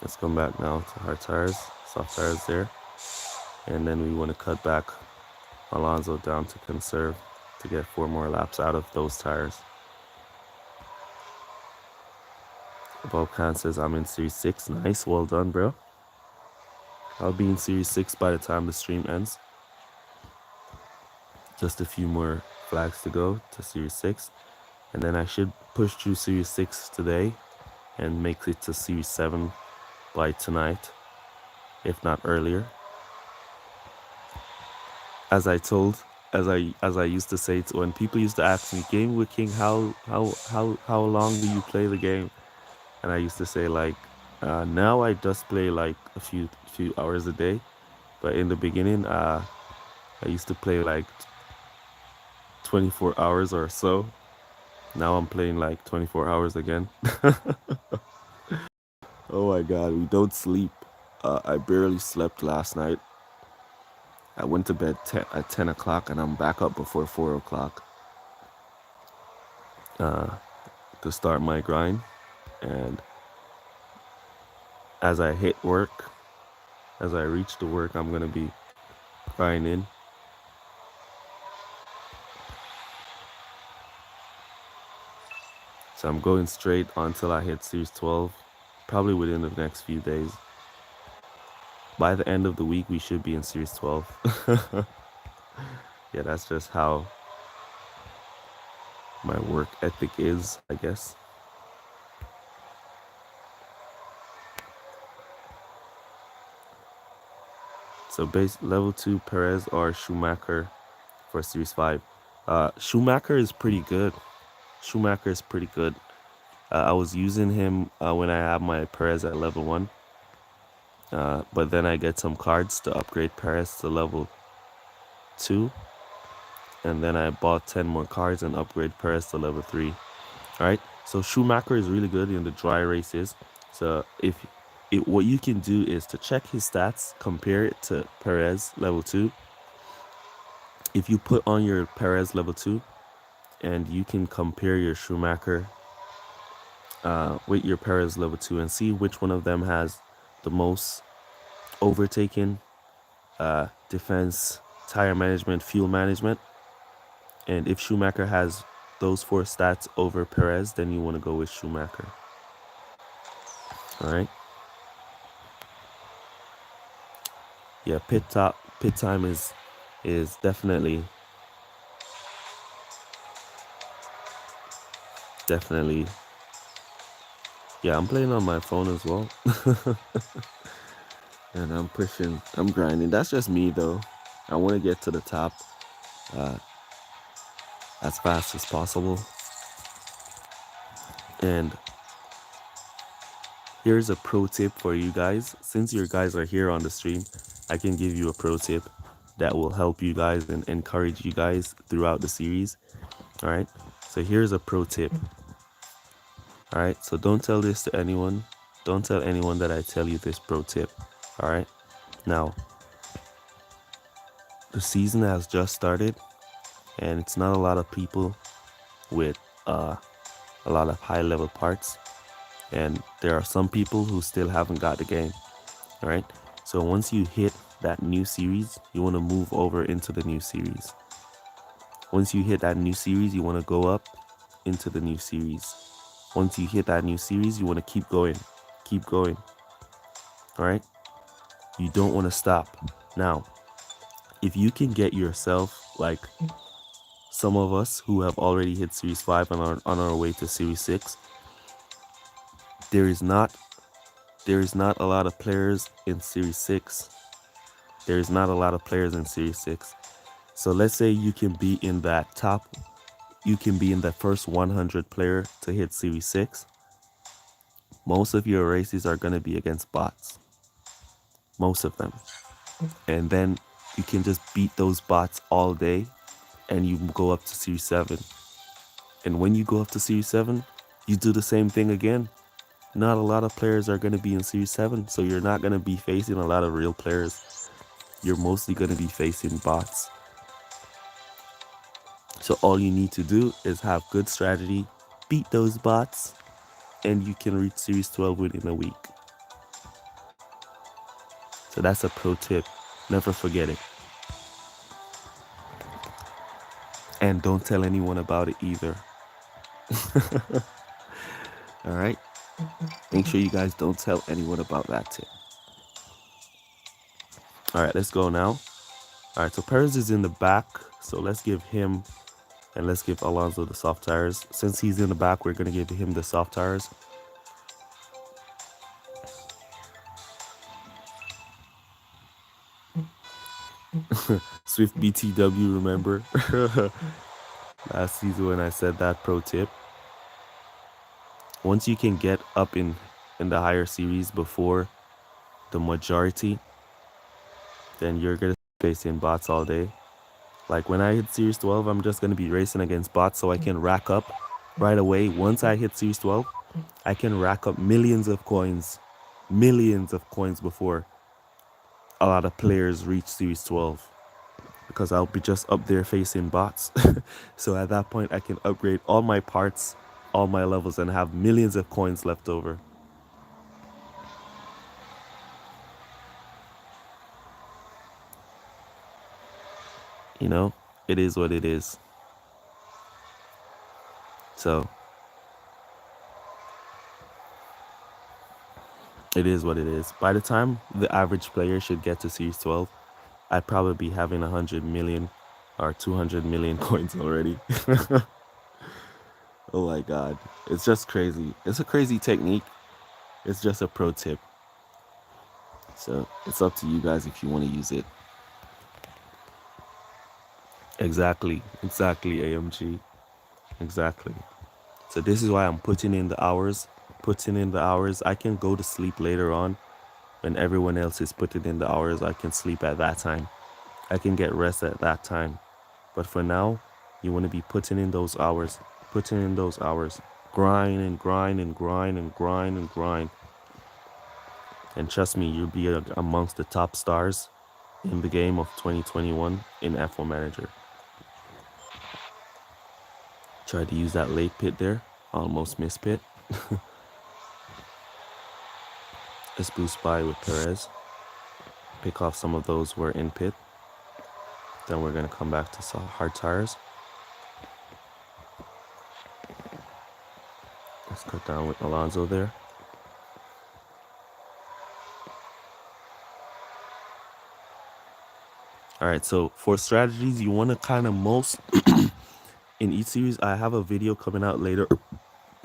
Let's come back now to hard tires, soft tires there. And then we want to cut back Alonso down to conserve to get 4 more laps out of those tires. Volcan says I'm in Series 6. Nice, well done, bro. I'll be in Series 6 by the time the stream ends. Just a few more flags to go to Series 6. And then I should push through Series 6 today and make it to Series 7 by tonight, if not earlier. As I used to say to when people used to ask me, Game with King, how long do you play the game? And I used to say like, now I just play like a few hours a day, but in the beginning, I used to play like 24 hours or so. Now I'm playing like 24 hours again. Oh my god, we don't sleep. I barely slept last night. I went to bed at 10 o'clock and I'm back up before 4 o'clock to start my grind. And as I hit work, as I reach the work, I'm going to be grinding. So I'm going straight until I hit Series 12, probably within the next few days. By the end of the week, we should be in Series 12. Yeah, that's just how my work ethic is, I guess. So base level 2 Perez or Schumacher for Series 5. Schumacher is pretty good. Schumacher is pretty good. I was using him when I have my Perez at level 1. But then I get some cards to upgrade Perez to level 2. And then I bought 10 more cards and upgrade Perez to level 3. Alright, so Schumacher is really good in the dry races. So what you can do is to check his stats, compare it to Perez level 2. If you put on your Perez level 2 and you can compare your Schumacher with your Perez level 2 and see which one of them has the most overtaking, defense, tire management, fuel management. And if Schumacher has those 4 stats over Perez, then you want to go with Schumacher. All right. Yeah, pit time is definitely yeah, I'm playing on my phone as well. And I'm grinding. That's just me though. I want to get to the top as fast as possible. And here's a pro tip for you guys. Since you guys are here on the stream, I can give you a pro tip that will help you guys and encourage you guys throughout the series. All right. So here's a pro tip. All right. So don't tell this to anyone. Don't tell anyone that I tell you this pro tip. All right. Now, the season has just started and it's not a lot of people with a lot of high level parts. And there are some people who still haven't got the game. All right. So once you hit that new series, you want to move over into the new series. Once you hit that new series, you want to go up into the new series. Once you hit that new series, you want to keep going. Keep going. All right. You don't want to stop. Now, if you can get yourself like some of us who have already hit Series 5 and are on our way to Series 6, there is not a lot of players in Series 6. There is not a lot of players in Series 6. So let's say you can be in that first 100 player to hit Series 6. Most of your races are going to be against bots. Most of them. And then you can just beat those bots all day and you go up to Series 7. And when you go up to Series 7, you do the same thing again. not a lot of players are going to be in Series 7, so you're not going to be facing a lot of real players. You're mostly going to be facing bots. So all you need to do is have good strategy, beat those bots, and you can reach Series 12 within a week. So that's a pro tip. Never forget it. And don't tell anyone about it either. All right? Make sure you guys don't tell anyone about that tip. All right, let's go now. All right, so Perez is in the back. So let's give him, and let's give Alonso the soft tires. Since he's in the back, we're going to give him the soft tires. Swift BTW, remember? Last season when I said that pro tip. Once you can get up in the higher series before the majority, then you're going to be facing bots all day. Like when I hit Series 12, I'm just going to be racing against bots so I can rack up right away. Once I hit Series 12, I can rack up millions of coins before a lot of players reach Series 12. Because I'll be just up there facing bots. So at that point, I can upgrade all my parts, all my levels, and have millions of coins left over. You know, it is what it is. So it is what it is. By the time the average player should get to Series 12, I'd probably be having 100 million or 200 million coins already. Oh my God. It's just crazy. It's a crazy technique. It's just a pro tip. So it's up to you guys if you want to use it. Exactly. AMG. Exactly. So this is why I'm putting in the hours. I can go to sleep later on when everyone else is putting in the hours. I can sleep at that time. I can get rest at that time. But for now, you want to be putting in those hours. Grind and grind and grind and grind and grind. And trust me, you'll be amongst the top stars in the game of 2021 in F1 Manager. Tried to use that late pit there. Almost missed pit. Let's boost by with Perez. Pick off some of those who are in pit. Then we're going to come back to hard tires. Let's cut down with Alonso there. All right, so for strategies, you want to kind of most in each series. I have a video coming out later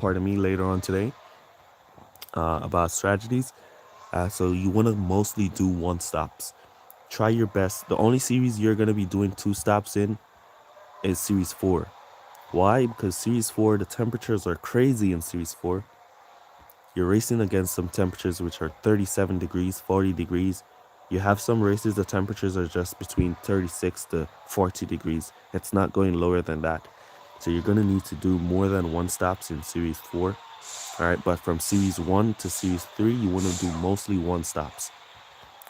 on today about strategies. So you want to mostly do one stops. Try your best. The only series you're going to be doing two stops in is Series 4. Why? Because Series 4, the temperatures are crazy in Series 4. You're racing against some temperatures which are 37 degrees, 40 degrees. You have some races, the temperatures are just between 36 to 40 degrees. It's not going lower than that. So you're going to need to do more than one stops in Series 4. All right, but from Series 1 to Series 3, you want to do mostly one stops.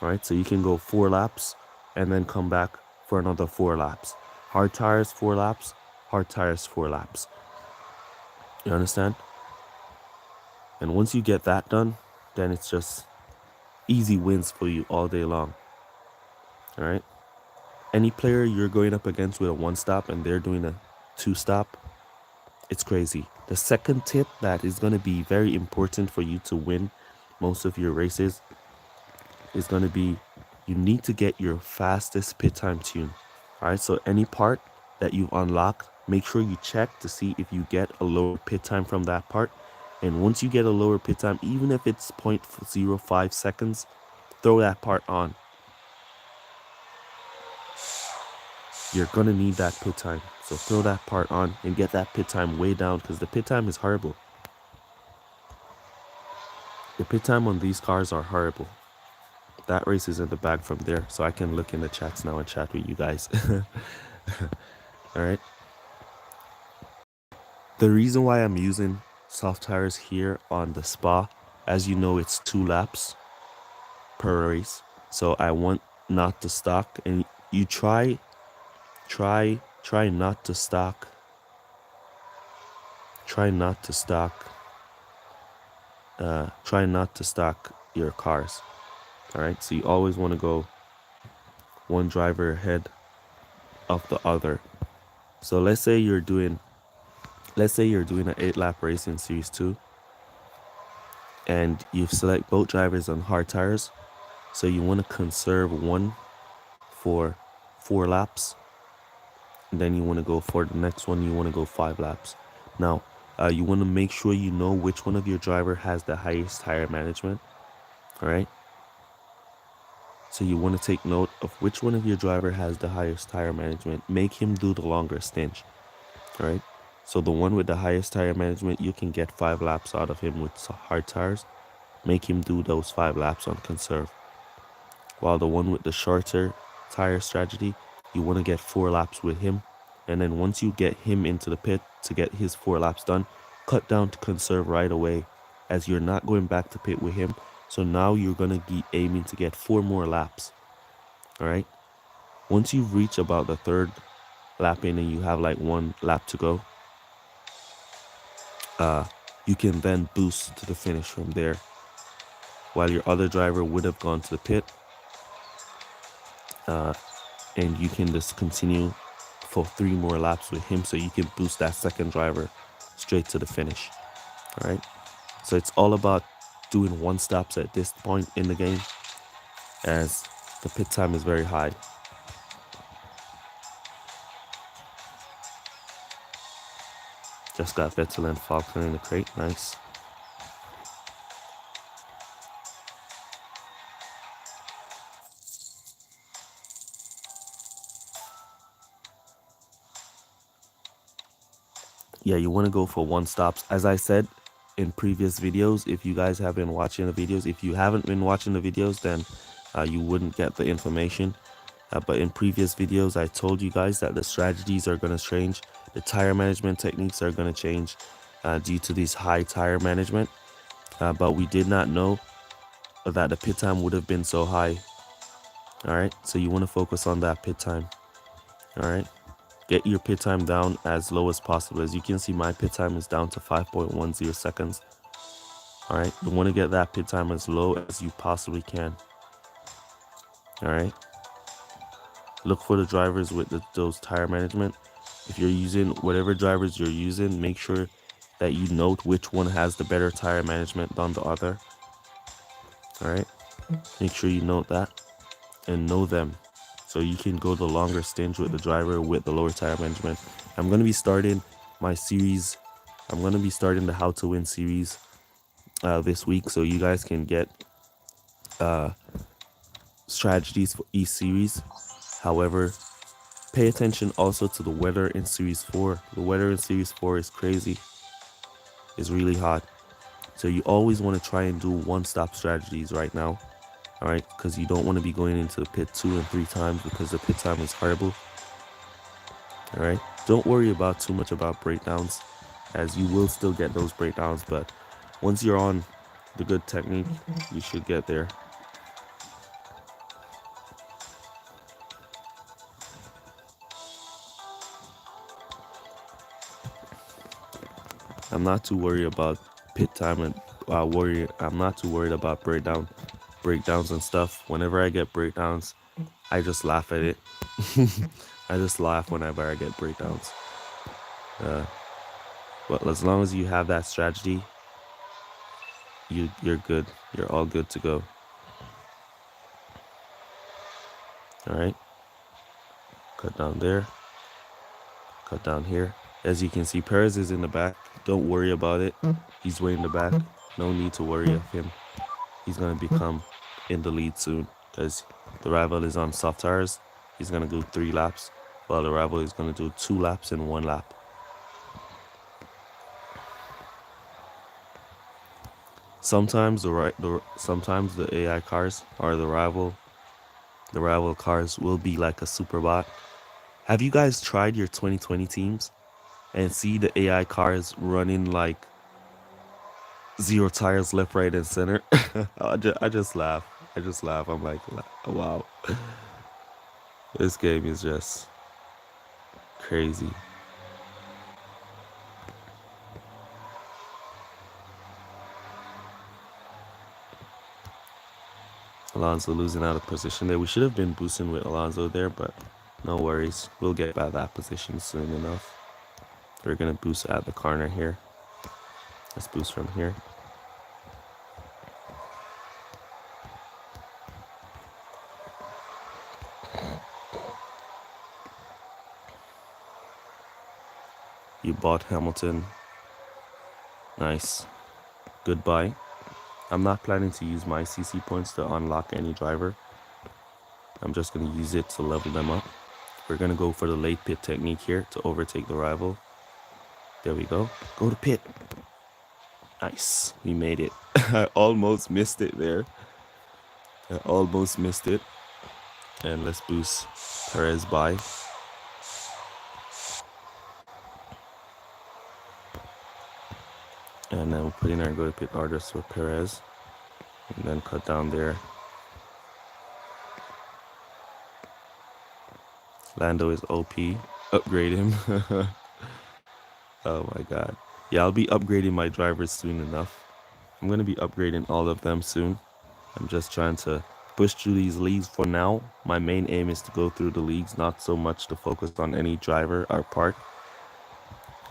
All right, so you can go 4 laps and then come back for another 4 laps. Hard tires, 4 laps. Hard tires, 4 laps. You understand? And once you get that done, then it's just easy wins for you all day long. All right? Any player you're going up against with a 1-stop and they're doing a 2-stop, it's crazy. The second tip that is going to be very important for you to win most of your races is going to be you need to get your fastest pit time tune. All right, so any part that you unlock, make sure you check to see if you get a lower pit time from that part. And once you get a lower pit time, even if it's 0.05 seconds, throw that part on. You're going to need that pit time. So throw that part on and get that pit time way down because the pit time is horrible. The pit time on these cars are horrible. That race is in the bag from there, so I can look in the chats now and chat with you guys. All right. The reason why I'm using soft tires here on the Spa As you know, it's 2 laps per race. So I want not to stock, and you try not to stock. Try not to stock. Try not to stock your cars. All right. So you always want to go one driver ahead of the other. So let's say you're doing an 8-lap race in Series 2, and you select both drivers on hard tires. So you want to conserve one for 4 laps, and then you want to go for the next one, you want to go 5 laps. Now, you want to make sure you know which one of your driver has the highest tire management. All right. So you want to take note of which one of your driver has the highest tire management. Make him do the longer stint. All right. So the one with the highest tire management, you can get 5 laps out of him with hard tires. Make him do those 5 laps on conserve. While the one with the shorter tire strategy, you want to get 4 laps with him. And then once you get him into the pit to get his 4 laps done, cut down to conserve right away, as you're not going back to pit with him. So now you're going to be aiming to get 4 more laps. All right. Once you reach about the 3rd lap in and you have like 1 lap to go, you can then boost to the finish from there. While your other driver would have gone to the pit, and you can just continue for 3 more laps with him, so you can boost that second driver straight to the finish. All right. So it's all about doing 1 stops at this point in the game, as the pit time is very high. Just got Vettel and Faulkner in the crate. Nice. Yeah, you want to go for 1 stops. As I said in previous videos, if you guys have been watching the videos, if you haven't been watching the videos, then you wouldn't get the information. But in previous videos, I told you guys that the strategies are going to change. The tire management techniques are going to change due to these high tire management. But we did not know that the pit time would have been so high. All right. So you want to focus on that pit time. All right. Get your pit time down as low as possible. As you can see, my pit time is down to 5.10 seconds. All right. You want to get that pit time as low as you possibly can. All right. Look for the drivers with those tire management. If you're using whatever drivers you're using, make sure that you note which one has the better tire management than the other. All right. Make sure you note that and know them, so you can go the longer stint with the driver with the lower tire management. I'm going to be starting my series. I'm going to be starting the How to Win series this week, so you guys can get strategies for each series. However, pay attention also to the weather in Series 4. The weather in Series 4 is crazy. It's really hot. So you always want to try and do 1-stop strategies right now. All right, because you don't want to be going into the pit 2 and 3 times, because the pit time is horrible. All right, don't worry about too much about breakdowns, as you will still get those breakdowns, but once you're on the good technique, you should get there. I'm not too worried about pit time, and I'm not too worried about breakdowns and stuff. Whenever I get breakdowns, I just laugh at it. I just laugh whenever I get breakdowns. But as long as you have that strategy, you're good. You're all good to go. All right. Cut down there. Cut down here. As you can see, Perez is in the back. Don't worry about it. He's way in the back. No need to worry of him. He's going to become in the lead soon, because the rival is on soft tires. He's going to do 3 laps, while the rival is going to do 2 laps in 1 lap. Sometimes sometimes the AI cars or the rival cars will be like a super bot. Have you guys tried your 2020 teams and see the AI cars running like Zero tires left, right, and center. I just laugh. I just laugh. I'm like, wow, this game is just crazy. Alonso losing out of position there. We should have been boosting with Alonso there, but no worries. We'll get by that position soon enough. We're going to boost at the corner here. Let's boost from here. You bought Hamilton. Nice. Goodbye. I'm not planning to use my CC points to unlock any driver. I'm just going to use it to level them up. We're going to go for the late pit technique here to overtake the rival. There we go. Go to pit. Nice. We made it. I almost missed it there. I almost missed it. And let's boost Perez by. And then we'll put in our go to pit orders for Perez. And then cut down there. Lando is OP. Upgrade him. Oh my god. Yeah, I'll be upgrading my drivers soon enough. I'm going to be upgrading all of them soon. I'm just trying to push through these leagues for now. My main aim is to go through the leagues, not so much to focus on any driver or part.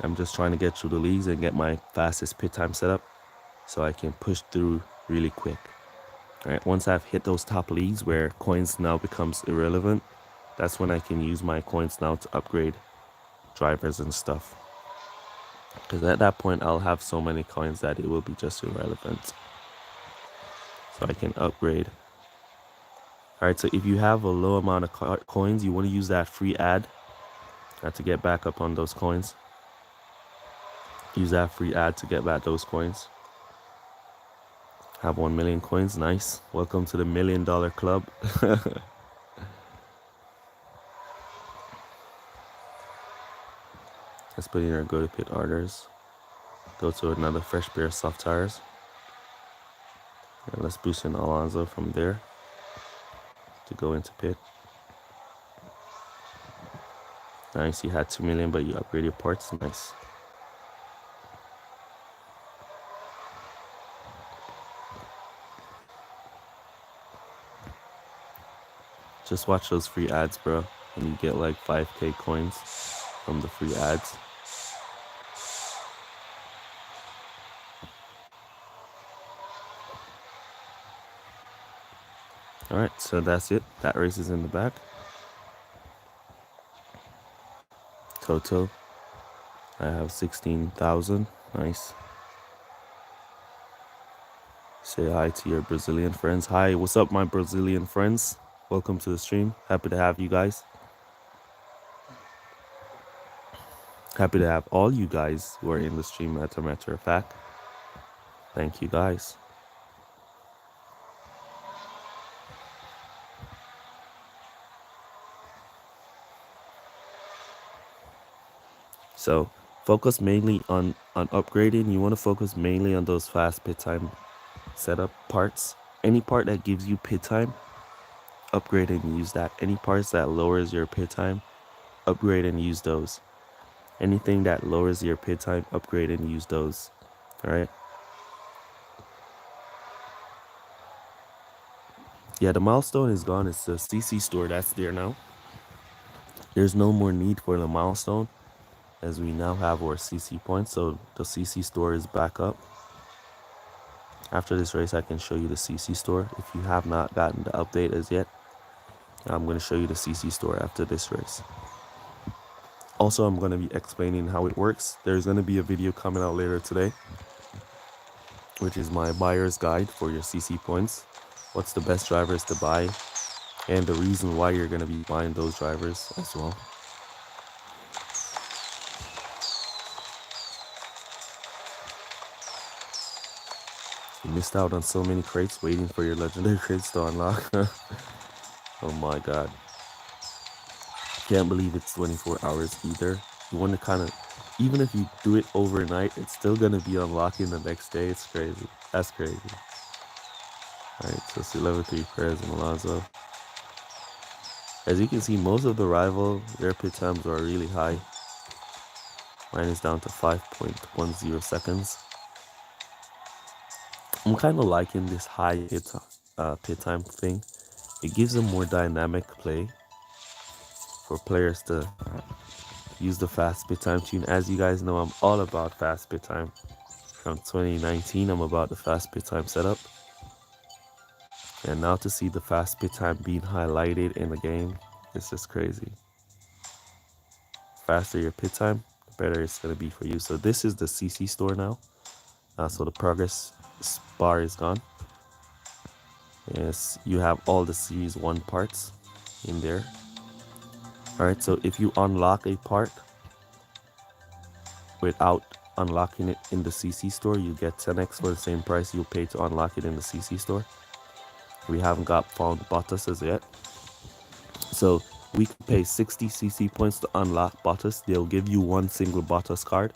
I'm just trying to get through the leagues and get my fastest pit time set up so I can push through really quick. Alright, once I've hit those top leagues where coins now becomes irrelevant, that's when I can use my coins now to upgrade drivers and stuff. Because at that point, I'll have so many coins that it will be just irrelevant. So I can upgrade. Alright, so if you have a low amount of coins, you want to use that free ad to get back up on those coins. Use that free ad to get back those coins. Have 1 million coins. Nice. Welcome to the $1 million club. Let's put in our go to pit orders. Go to another fresh pair of soft tires. And let's boost in Alonso from there to go into pit. Nice. You had 2 million, but you upgraded parts. Nice. Just watch those free ads, bro. And you get like 5k coins from the free ads. Alright, so that's it. That race is in the back. Toto. I have 16,000. Nice. Say hi to your Brazilian friends. Hi, what's up, my Brazilian friends? Welcome to the stream. Happy to have you guys. Happy to have all you guys who are in the stream, as a matter of fact. Thank you, guys. So focus mainly on upgrading. You want to focus mainly on those fast pit time setup parts. Any part that gives you pit time, upgrade and use that. Any parts that lowers your pit time, upgrade and use those. Anything that lowers your pit time, upgrade and use those. All right. Yeah, the milestone is gone. It's the CC store that's there now. There's no more need for the milestone as we now have our CC points. So the CC store is back up. After this race, I can show you the CC store. If you have not gotten the update as yet, I'm going to show you the CC store after this race. Also, I'm going to be explaining how it works. There's going to be a video coming out later today, which is my buyer's guide for your CC points. What's the best drivers to buy and the reason why you're going to be buying those drivers as well. You missed out on so many crates waiting for your legendary crates to unlock. Oh my god. Can't believe it's 24 hours either. You want to kind of Even if you do it overnight, it's still gonna be unlocking the next day. It's crazy. That's crazy. All right, so see level 3 Perez and Alonso. As you can see, most of the rival, their pit times are really high. Mine is down to 5.10 seconds. I'm kind of liking this high pit time thing. It gives them more dynamic play for players to use the fast pit time tune. As you guys know, I'm all about fast pit time. From 2019, I'm about the fast pit time setup. And now to see the fast pit time being highlighted in the game, it's just crazy. Faster your pit time, the better it's going to be for you. So this is the CC store now. So the progress bar is gone. Yes, you have all the series 1 parts in there. Alright, so if you unlock a part without unlocking it in the CC store, you get 10x for the same price you pay to unlock it in the CC store. We haven't found Bottas yet. So we can pay 60 CC points to unlock Bottas. They'll give you one single Bottas card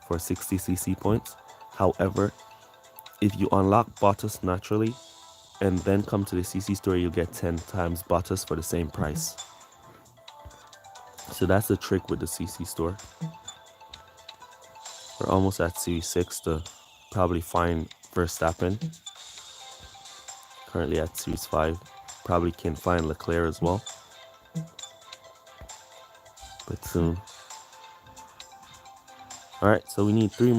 for 60 CC points. However, if you unlock Bottas naturally and then come to the CC store, you'll get 10 times Bottas for the same price. So that's the trick with the CC store. We're almost at Series 6 to probably find Verstappen. Currently at Series 5. Probably can find Leclerc as well. But soon. Alright, so we need 4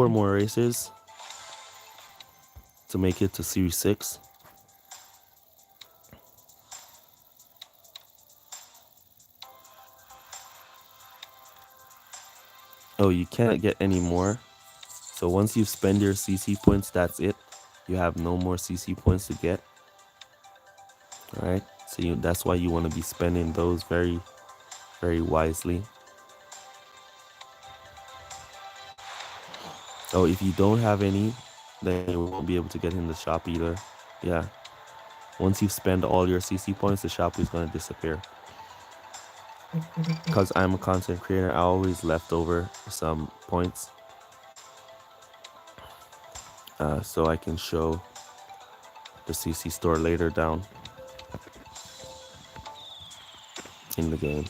more races to make it to Series 6. Oh, you can't get any more. So once you spend your CC points, that's it. You have no more CC points to get. Alright, so that's why you want to be spending those very, very wisely. Oh, if you don't have any, then you won't be able to get in the shop either. Yeah. Once you spend all your CC points, the shop is going to disappear. Because I'm a content creator, I always left over some points. So I can show the CC store later down in the game.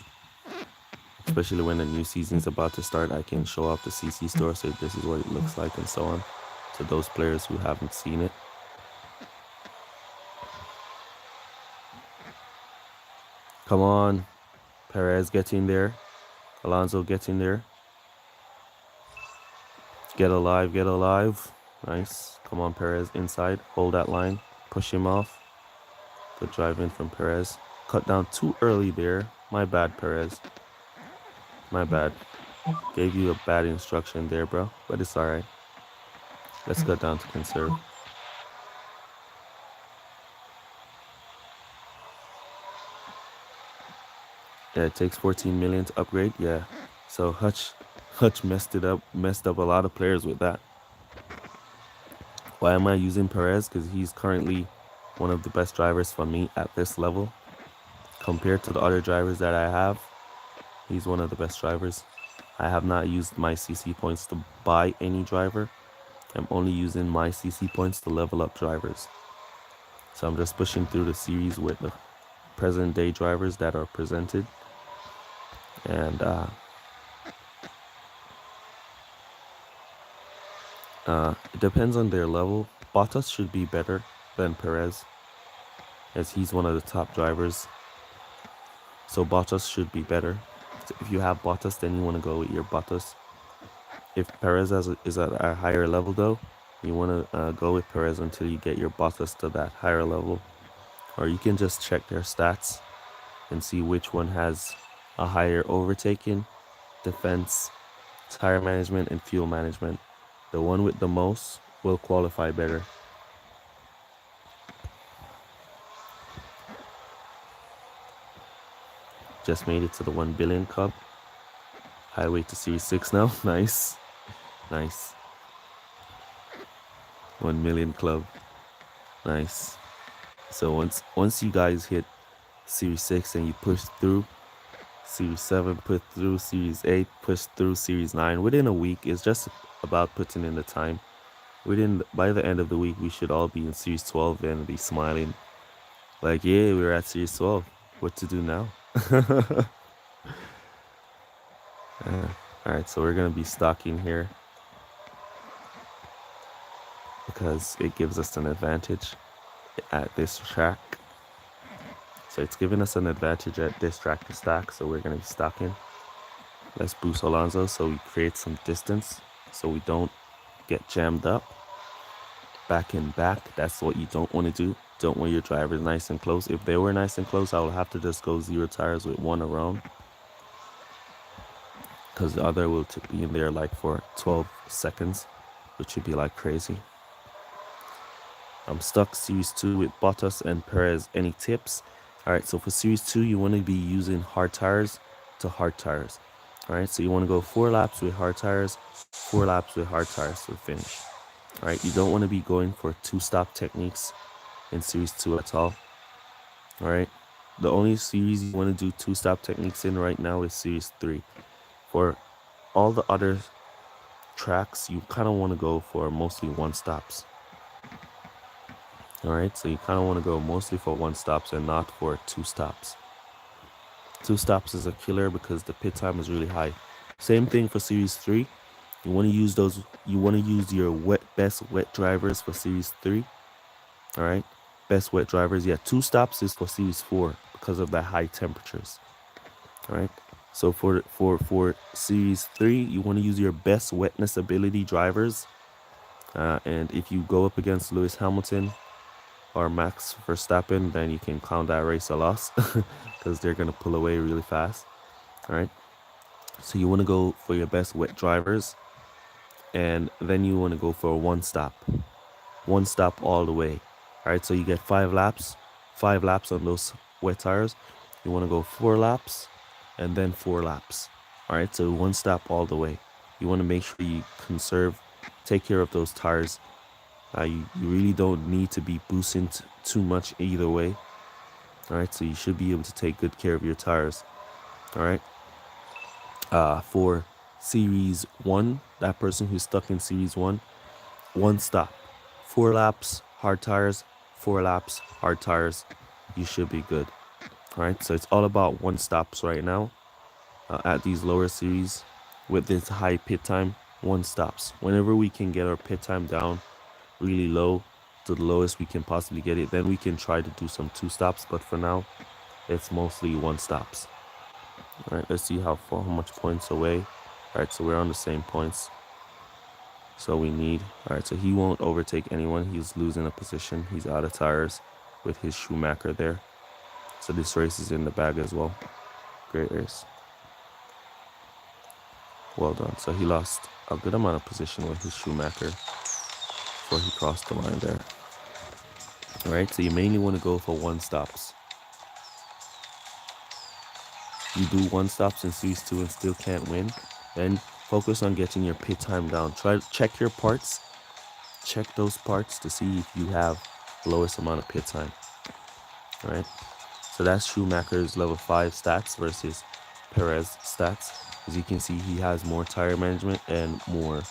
Especially when the new season is about to start, I can show off the CC store, so this is what it looks like and so on, to those players who haven't seen it. Come on, Perez gets in there, Alonso gets in there. Get alive, get alive. Nice. Come on, Perez, inside, hold that line, push him off. Good drive in from Perez. Cut down too early there. My bad, Perez. My bad. Gave you a bad instruction there, bro. But it's alright. Let's go down to conserve. Yeah, it takes 14 million to upgrade. Yeah. So Hutch messed up a lot of players with that. Why am I using Perez? Because he's currently one of the best drivers for me at this level. Compared to the other drivers that I have, he's one of the best drivers. I have not used my CC points to buy any driver. I'm only using my CC points to level up drivers. So I'm just pushing through the series with the present day drivers that are presented. And it depends on their level. Bottas should be better than Perez, as he's one of the top drivers. So Bottas should be better. So if you have Bottas, then you want to go with your Bottas. If Perez is at a higher level though, you want to go with Perez until you get your Bottas to that higher level. Or you can just check their stats and see which one has a higher overtaking, defense, tire management, and fuel management. The one with the most will qualify better. Just made it to the 1 billion Cup. Highway to Series 6 now. Nice. Nice. 1 million club. Nice. So once you guys hit Series 6 and you push through, Series 7 put through, Series 8 pushed through, Series 9 within a week. It's just about putting in the time. By the end of the week, we should all be in Series 12 and be smiling. Like, yeah, we're at Series 12. What to do now? Alright, so we're going to be stocking here because it gives us an advantage at this track. So it's giving us an advantage at this track to stack, so we're going to be stocking. Let's boost Alonso so we create some distance so we don't get jammed up. Back and back, that's what you don't want to do. Don't want your drivers nice and close. If they were nice and close, I will have to just go 0 tires with 1 around, because the other will be in there like for 12 seconds, which would be like crazy. I'm stuck Series 2 with Bottas and Perez. Any tips? Alright, so for Series 2, you want to be using hard tires to hard tires. Alright, so you want to go 4 laps with hard tires, 4 laps with hard tires to finish. Alright, you don't want to be going for 2-stop techniques in Series 2 at all. Alright, the only series you want to do 2-stop techniques in right now is Series 3. For all the other tracks, you kind of want to go for mostly 1-stops. Alright, so you kind of want to go mostly for 1-stops and not for 2-stops. 2-stops is a killer because the pit time is really high. Same thing for Series 3. You want to use those. You want to use your best wet drivers for Series 3. Alright, best wet drivers. Yeah, 2-stops is for Series 4 because of the high temperatures. Alright, so for Series 3, you want to use your best wetness ability drivers. And if you go up against Lewis Hamilton or Max Verstappen, then you can count that race a loss because they're going to pull away really fast. All right, so you want to go for your best wet drivers, and then you want to go for a 1-stop all the way. All right, so you get 5 laps on those wet tires. You want to go 4 laps and then 4 laps. All right, so 1-stop all the way. You want to make sure you take care of those tires. You really don't need to be boosting too much either way. All right, so you should be able to take good care of your tires. All right. For Series 1, that person who's stuck in Series 1, 1-stop. 4 laps, hard tires, 4 laps, hard tires. You should be good. All right, so it's all about 1-stops right now at these lower series with this high pit time. 1-stops. Whenever we can get our pit time down really low to the lowest we can possibly get it, then we can try to do some 2-stops, but for now it's mostly 1-stops. All right, let's see how much points away. All right, so we're on the same points, so we need, all right, so he won't overtake anyone. He's losing a position. He's out of tires with his Schumacher there, so this race is in the bag as well. Great race, well done. So he lost a good amount of position with his Schumacher before he crossed the line there. All right, so you mainly want to go for 1-stops. You do 1-stops in Series 2 and still can't win, then focus on getting your pit time down. Try to check your parts. Check those parts to see if you have the lowest amount of pit time. All right, so that's Schumacher's level 5 stats versus Perez stats. As you can see, he has more tire management and more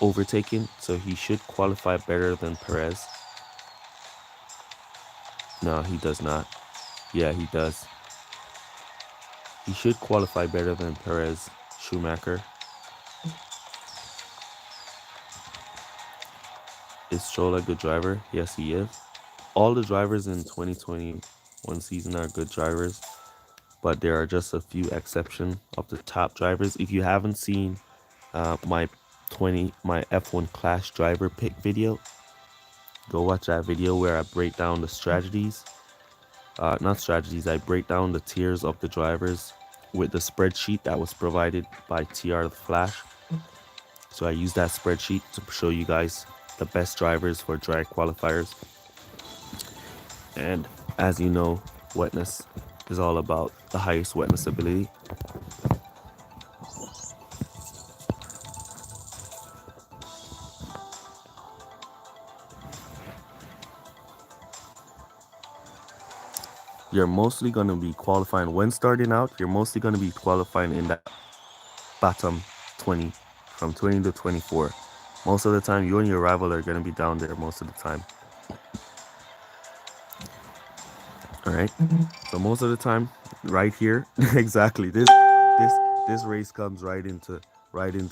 overtaking, so he should qualify better than Perez. No, he does not. Yeah, he does. He should qualify better than Perez. Schumacher. Is Stroll a good driver? Yes, he is. All the drivers in 2021 season are good drivers, but there are just a few exceptions of the top drivers. If you haven't seen my F1 Clash driver pick video, go watch that video where I break down the strategies. Not strategies, I break down the tiers of the drivers with the spreadsheet that was provided by TR the Flash. So I use that spreadsheet to show you guys the best drivers for drag qualifiers. And as you know, wetness is all about the highest wetness ability. you're mostly going to be qualifying when starting out. You're mostly going to be qualifying in that bottom 20, from 20 to 24. Most of the time, you and your rival are going to be down there most of the time. All right. So most of the time, right here, exactly. This race comes right into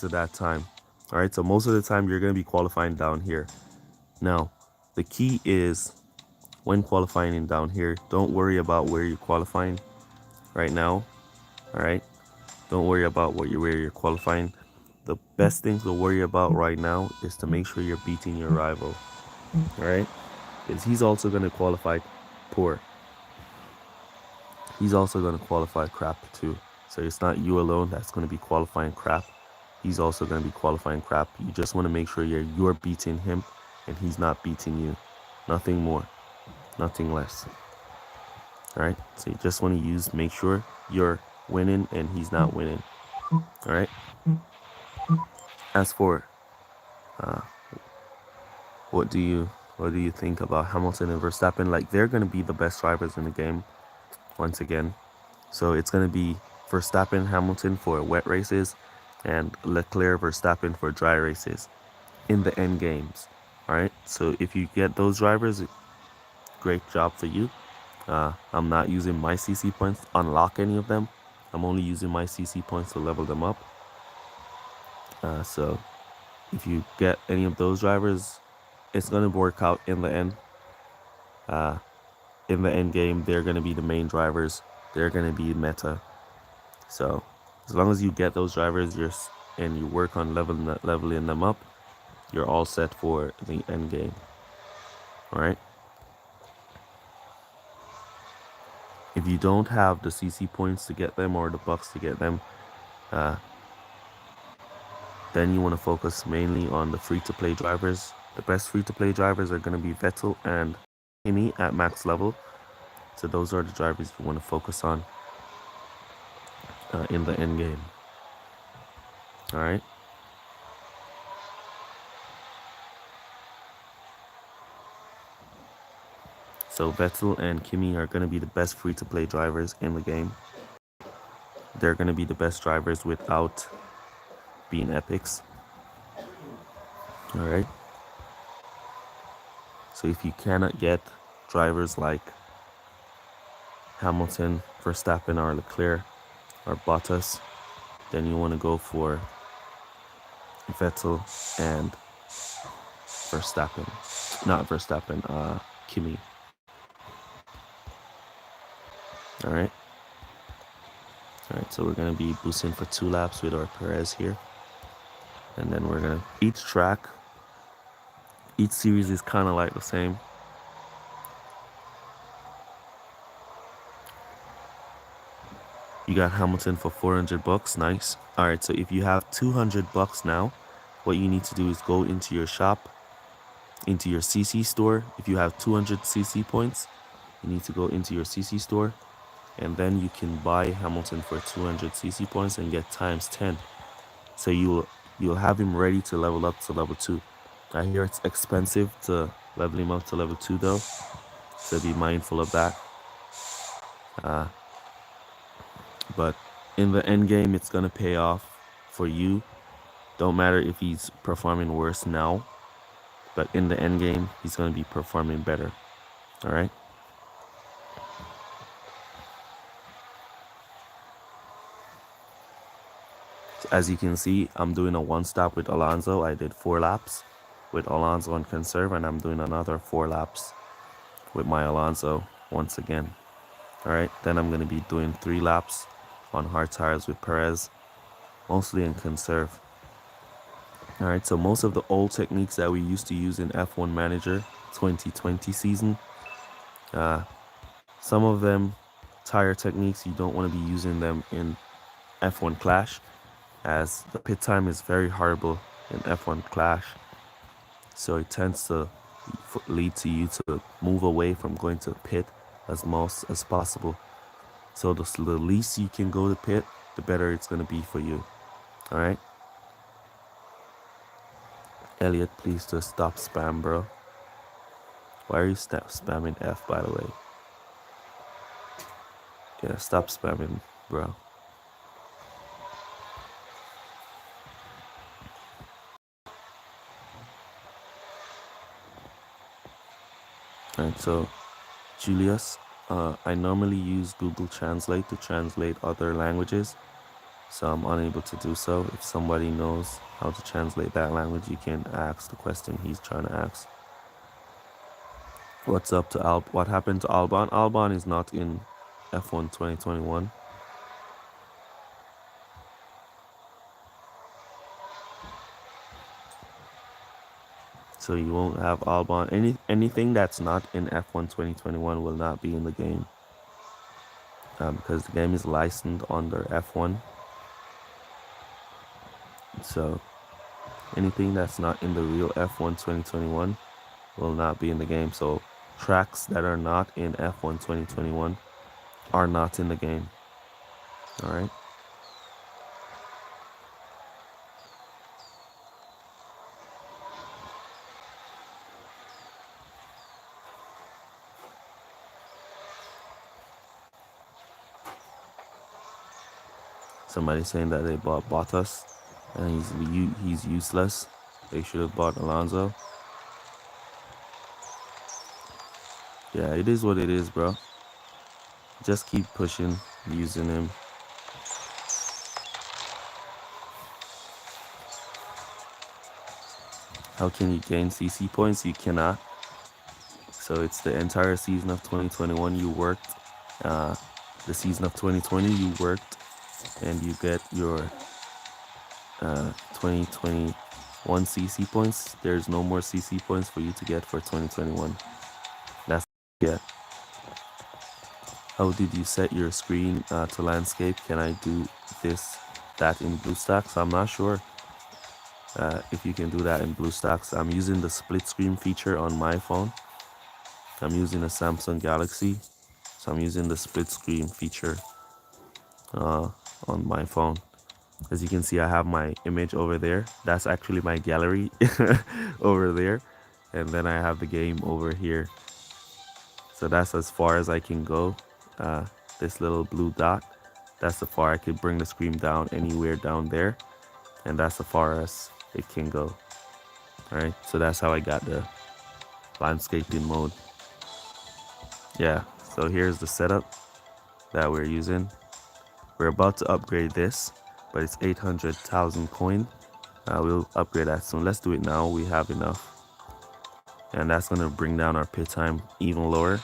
that time. All right. So most of the time, you're going to be qualifying down here. Now, the key is when qualifying down here, don't worry about where you're qualifying right now. All right. Don't worry about where you're qualifying. The best thing to worry about right now is to make sure you're beating your rival. All right. Because he's also going to qualify poor. He's also going to qualify crap too. So it's not you alone that's going to be qualifying crap. He's also going to be qualifying crap. You just want to make sure you're beating him and he's not beating you. Nothing more, nothing less. All right. So you just want to make sure you're winning and he's not winning. All right. As for what do you think about Hamilton and Verstappen? Like, they're going to be the best drivers in the game once again. So it's going to be Verstappen, Hamilton for wet races, and Leclerc, Verstappen for dry races in the end games. All right. So if you get those drivers, great job for you. I'm not using my CC points to unlock any of them. I'm only using my CC points to level them up. So if you get any of those drivers, it's going to work out in the end. In the end game, they're going to be the main drivers. They're going to be meta. So as long as you get those drivers, and you work on leveling them up, you're all set for the end game. All right. If you don't have the CC points to get them or the bucks to get them, then you want to focus mainly on the free-to-play drivers. The best free-to-play drivers are going to be Vettel and Kimi at max level. So those are the drivers you want to focus on in the end game. All right. So Vettel and Kimi are going to be the best free-to-play drivers in the game. They're going to be the best drivers without being epics. All right. So if you cannot get drivers like Hamilton, Verstappen, or Leclerc, or Bottas, then you want to go for Vettel and Verstappen. Not Verstappen, Kimi. All right. All right, so we're going to be boosting for 2 laps with our Perez here. And then we're going to, each series is kind of like the same. You got Hamilton for 400 bucks. Nice. All right, so if you have 200 bucks now, what you need to do is go into your shop, into your CC store. If you have 200 CC points, you need to go into your CC store, and then you can buy Hamilton for 200 CC points and get times 10. So you'll have him ready to level up to level 2. I hear it's expensive to level him up to level 2 though, so be mindful of that. But in the end game, it's gonna pay off for you. Don't matter if he's performing worse now, but in the end game, he's gonna be performing better. All right. So as you can see, I'm doing a 1-stop with Alonso. I did 4 laps with Alonso on conserve, and I'm doing another 4 laps with my Alonso once again. All right. Then I'm gonna be doing 3 laps on hard tires with Perez, mostly in conserve. All right, so most of the old techniques that we used to use in F1 Manager 2020 season, some of them tire techniques, you don't want to be using them in F1 Clash, as the pit time is very horrible in F1 Clash. So it tends to lead to you to move away from going to the pit as most as possible. So the least you can go to pit, the better it's going to be for you. All right. Elliot, please just stop spam, bro. Why are you spamming F, by the way? Yeah, stop spamming, bro. Alright, so Julius, I normally use Google Translate to translate other languages, so I'm unable to do so. If somebody knows how to translate that language, you can ask the question he's trying to ask. What's up to What happened to Albon? Albon is not in F1 2021. So you won't have Albon. Anything that's not in F1 2021 will not be in the game. Because the game is licensed under F1. So anything that's not in the real F1 2021 will not be in the game. So tracks that are not in F1 2021 are not in the game. All right. Somebody saying that they bought Bottas and he's useless. They should have bought Alonso. Yeah, it is what it is, bro. Just keep pushing, using him. How can you gain CC points? You cannot. So it's the entire season of 2021 you worked. The season of 2020 you worked, and you get your 2021 CC points. There's no more CC points for you to get for 2021. That's it. How did you set your screen to landscape? Can I do that in BlueStacks? I'm not sure if you can do that in BlueStacks. I'm using the split screen feature on my phone. I'm using a Samsung Galaxy, so I'm using the split screen feature on my phone. As you can see, I have my image over there. That's actually my gallery over there. And then I have the game over here. So that's as far as I can go. This little blue dot, that's the far I could bring the screen down anywhere down there. And that's the far as it can go. All right, so that's how I got the landscaping mode. Yeah, so here's the setup that we're using. We're about to upgrade this, but it's 800,000 coin. We'll upgrade that soon. Let's do it now. We have enough. And that's going to bring down our pit time even lower.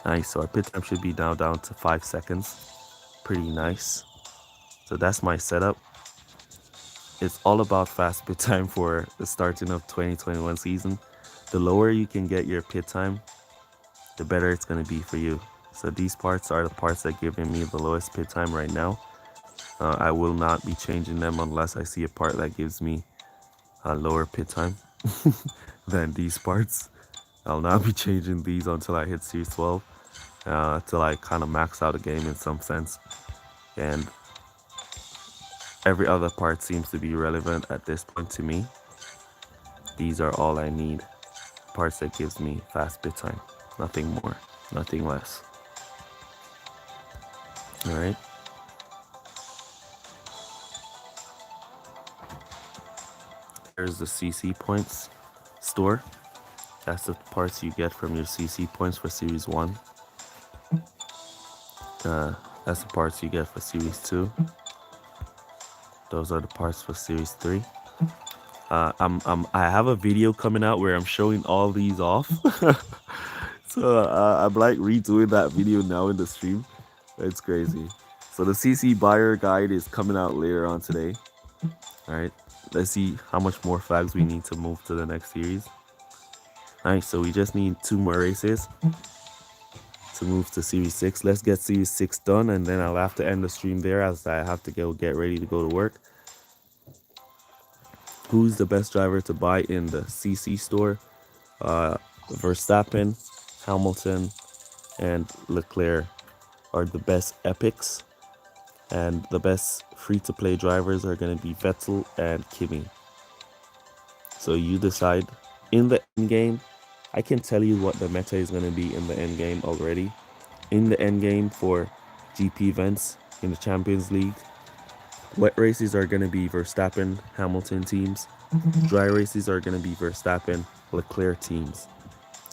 Nice. So our pit time should be now down to 5 seconds. Pretty nice. So that's my setup. It's all about fast pit time for the starting of 2021 season. The lower you can get your pit time, the better it's going to be for you. So these parts are the parts that give me the lowest pit time right now. I will not be changing them unless I see a part that gives me a lower pit time than these parts. I'll not be changing these until I hit Series 12, till I kind of max out a game in some sense. And every other part seems to be relevant at this point to me. These are all I need. Parts that gives me fast bit time. Nothing more, nothing less. All right. Here's the CC points store. That's the parts you get from your CC points for Series 1. That's the parts you get for Series 2. Those are the parts for Series 3. I have a video coming out where I'm showing all these off. So I'm like redoing that video now in the stream. It's crazy. So the CC buyer guide is coming out later on today. All right. Let's see how much more flags we need to move to the next series. Nice. So we just need 2 more races to move to Series 6. Let's get Series 6 done, and then I'll have to end the stream there as I have to go get ready to go to work. Who's the best driver to buy in the CC store? Verstappen, Hamilton, and Leclerc are the best epics, and the best free-to-play drivers are going to be Vettel and Kimi. So you decide. In the end game, I can tell you what the meta is going to be in the end game already. in the end game for GP events in the Champions League, wet races are going to be Verstappen, Hamilton teams. Dry races are going to be Verstappen, Leclerc teams.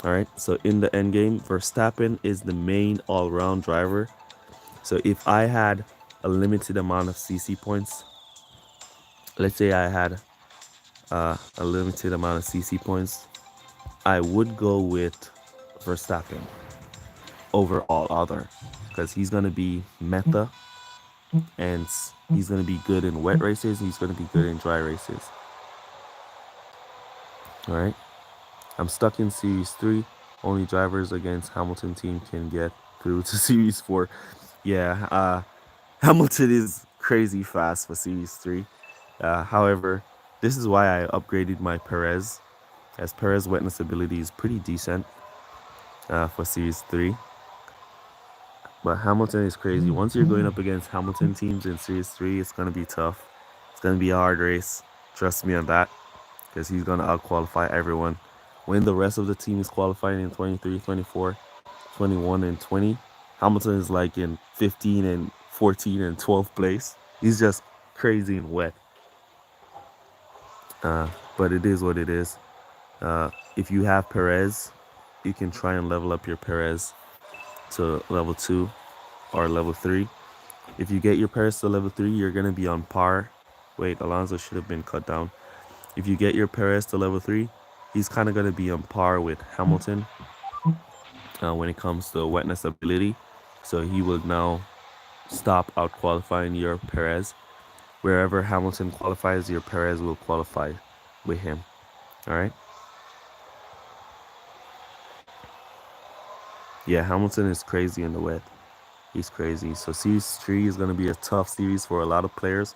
All right. So in the end game, Verstappen is the main all-round driver. So if I had a limited amount of CC points, let's say I had a limited amount of CC points, I would go with Verstappen over all other, because he's going to be meta, and he's going to be good in wet races. He's going to be good in dry races. All right. I'm stuck in Series 3. Only drivers against Hamilton team can get through to Series 4. Yeah, Hamilton is crazy fast for Series 3. However, this is why I upgraded my Perez, as Perez wetness ability is pretty decent for Series 3. But Hamilton is crazy. Once you're going up against Hamilton teams in Series 3, it's going to be tough. It's going to be a hard race. Trust me on that, because he's going to out-qualify everyone. When the rest of the team is qualifying in 23, 24, 21, and 20, Hamilton is like in 15 and 14 and 12th place. He's just crazy and wet. But it is what it is. If you have Perez, you can try and level up your Perez to level 2 or level 3. If you get your Perez to level 3, you're going to be on par. Wait, Alonso should have been cut down. If you get your Perez to level 3, he's kind of going to be on par with Hamilton when it comes to wetness ability. So he will now stop out qualifying your Perez. Wherever Hamilton qualifies, your Perez will qualify with him. All right. Yeah, Hamilton is crazy in the wet. He's crazy. So Series 3 is going to be a tough series for a lot of players.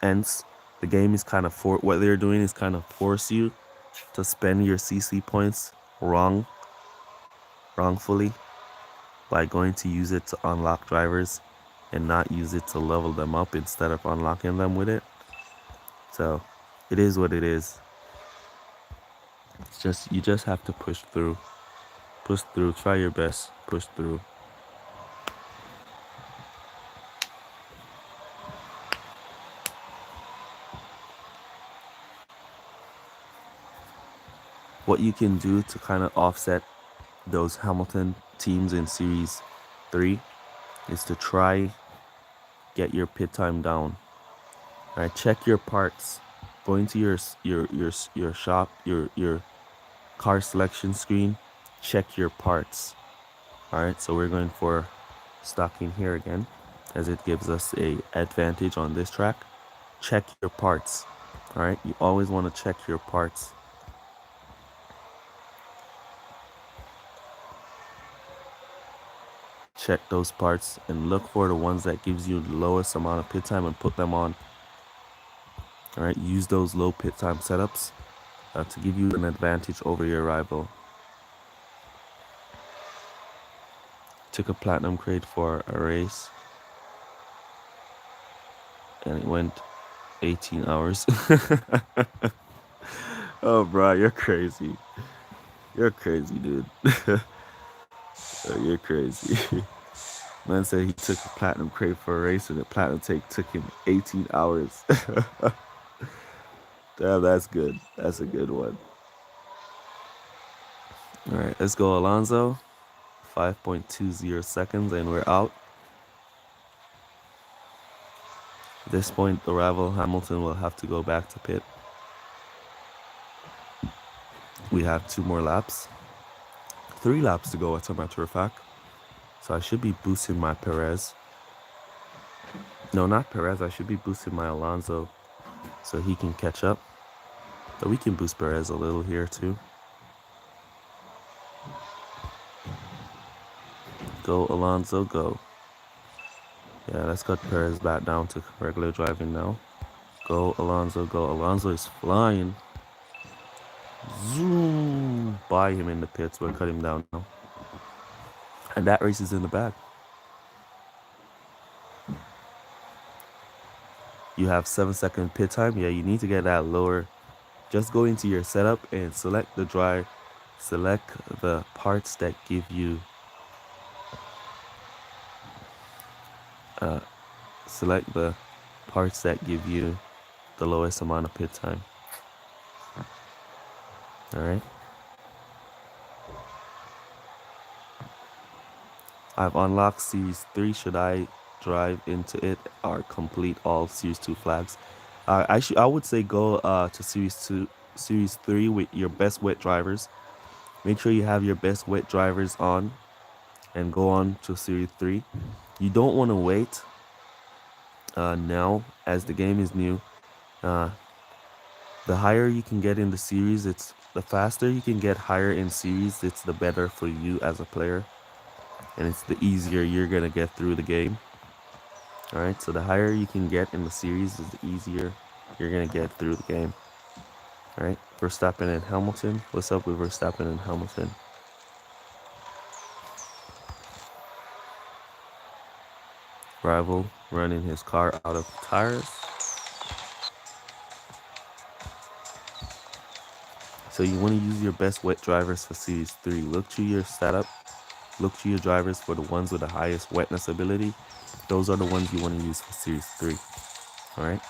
Hence, the game is kind of what they're doing is kind of force you to spend your CC points wrongfully, by going to use it to unlock drivers and not use it to level them up instead of unlocking them with it. So it is what it is. It's just, you just have to push through, try your best, push through. What you can do to kind of offset those Hamilton teams in Series 3 is to try get your pit time down. All right, check your parts. Go into your shop, your car selection screen. Check your parts. All right, so we're going for stocking here again, as it gives us a advantage on this track. Check your parts. All right, you always want to check your parts. Check those parts and look for the ones that gives you the lowest amount of pit time and put them on. All right, use those low pit time setups to give you an advantage over your rival. Took a platinum crate for a race, and it went 18 hours. Oh, bro, you're crazy. You're crazy, dude. You're crazy. Man said he took a platinum crate for a race, and the platinum take took him 18 hours. Damn, that's good. That's a good one. All right, let's go, Alonso. 5.20 seconds, and we're out. At this point, the rival Hamilton will have to go back to pit. We have 2 more laps. 3 laps to go, as a matter of fact. So I should be boosting my Perez. No, not Perez. I should be boosting my Alonso so he can catch up. But we can boost Perez a little here too. Go, Alonso, go. Yeah, let's cut Perez back down to regular driving now. Go, Alonso, go. Alonso is flying. Zoom! By him in the pits. We'll cut him down now. And that race is in the back. You have 7-second pit time. Yeah, you need to get that lower. Just go into your setup and select the parts that give you select the parts that give you the lowest amount of pit time. All right. I've unlocked Series 3. Should I drive into it or complete all Series 2 flags? I would say go to Series 3 with your best wet drivers. Make sure you have your best wet drivers on and go on to Series 3. You don't want to wait now, as the game is new. The higher you can get in the series, it's the faster you can get higher in series, it's the better for you as a player, and it's the easier you're gonna get through the game. All right, so the higher you can get in the series is the easier you're gonna get through the game. All right, Verstappen and Hamilton. What's up with Verstappen and Hamilton? Rival running his car out of tires. So you want to use your best wet drivers for Series 3. Look to your setup. Look to your drivers for the ones with the highest wetness ability. Those are the ones you want to use for Series 3. All right.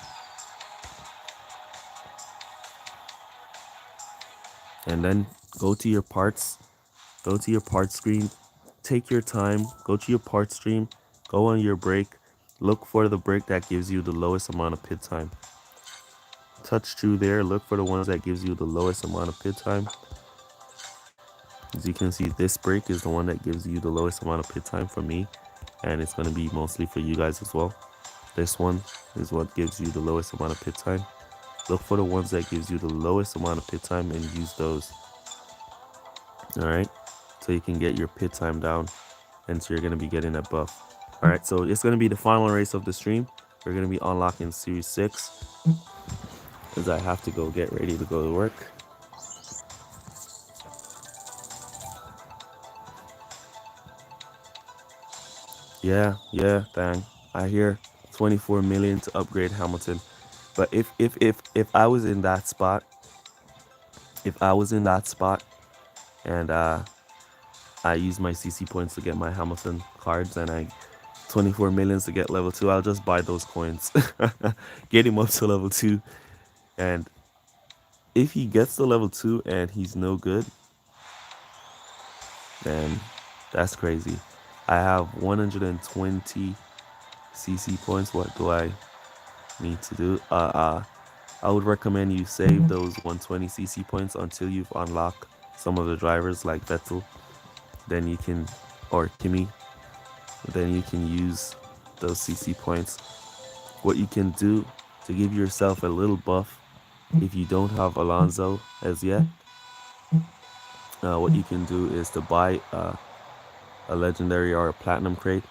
And then go to your parts. Go to your parts screen. Take your time. Go to your parts stream. Go on your brake. Look for the brake that gives you the lowest amount of pit time. Touch through there. Look for the ones that gives you the lowest amount of pit time. As you can see, this brake is the one that gives you the lowest amount of pit time for me, and it's going to be mostly for you guys as well. This one is what gives you the lowest amount of pit time. Look for the ones that gives you the lowest amount of pit time and use those. All right, so you can get your pit time down, and so you're going to be getting a buff. All right, so it's going to be the final race of the stream. We're going to be unlocking Series 6, as I have to go get ready to go to work. Yeah, dang. I hear 24 million to upgrade Hamilton. But if I was in that spot, and I use my CC points to get my Hamilton cards and I 24 millions to get level 2, I'll just buy those coins. Get him up to level 2, and if he gets to level 2 and he's no good, then that's crazy. I have 120 CC points. What do I need to do? I would recommend you save those 120 CC points until you've unlocked some of the drivers like Vettel. Then you can, or Kimi, then you can use those CC points. What you can do to give yourself a little buff, if you don't have Alonso as yet, what you can do is to buy a legendary or a platinum crate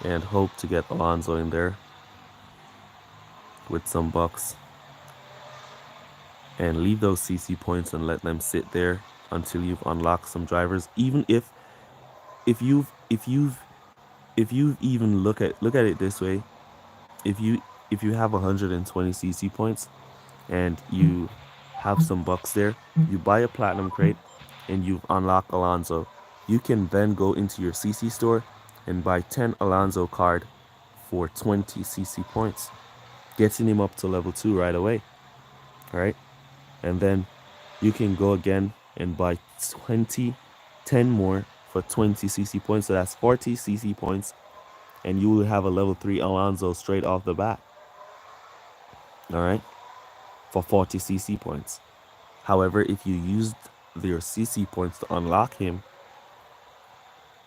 and hope to get Alonso in there with some bucks, and leave those CC points and let them sit there until you've unlocked some drivers. Even if you've even look at it this way, if you have 120 CC points and you have some bucks there, you buy a platinum crate and you've unlocked Alonso, you can then go into your CC store and buy 10 Alonso card for 20 CC points, getting him up to level 2 right away. All right, and then you can go again and buy 10 more for 20 CC points, so that's 40 CC points, and you will have a level 3 Alonso straight off the bat. All right, for 40 CC points. However, if you used your CC points to unlock him,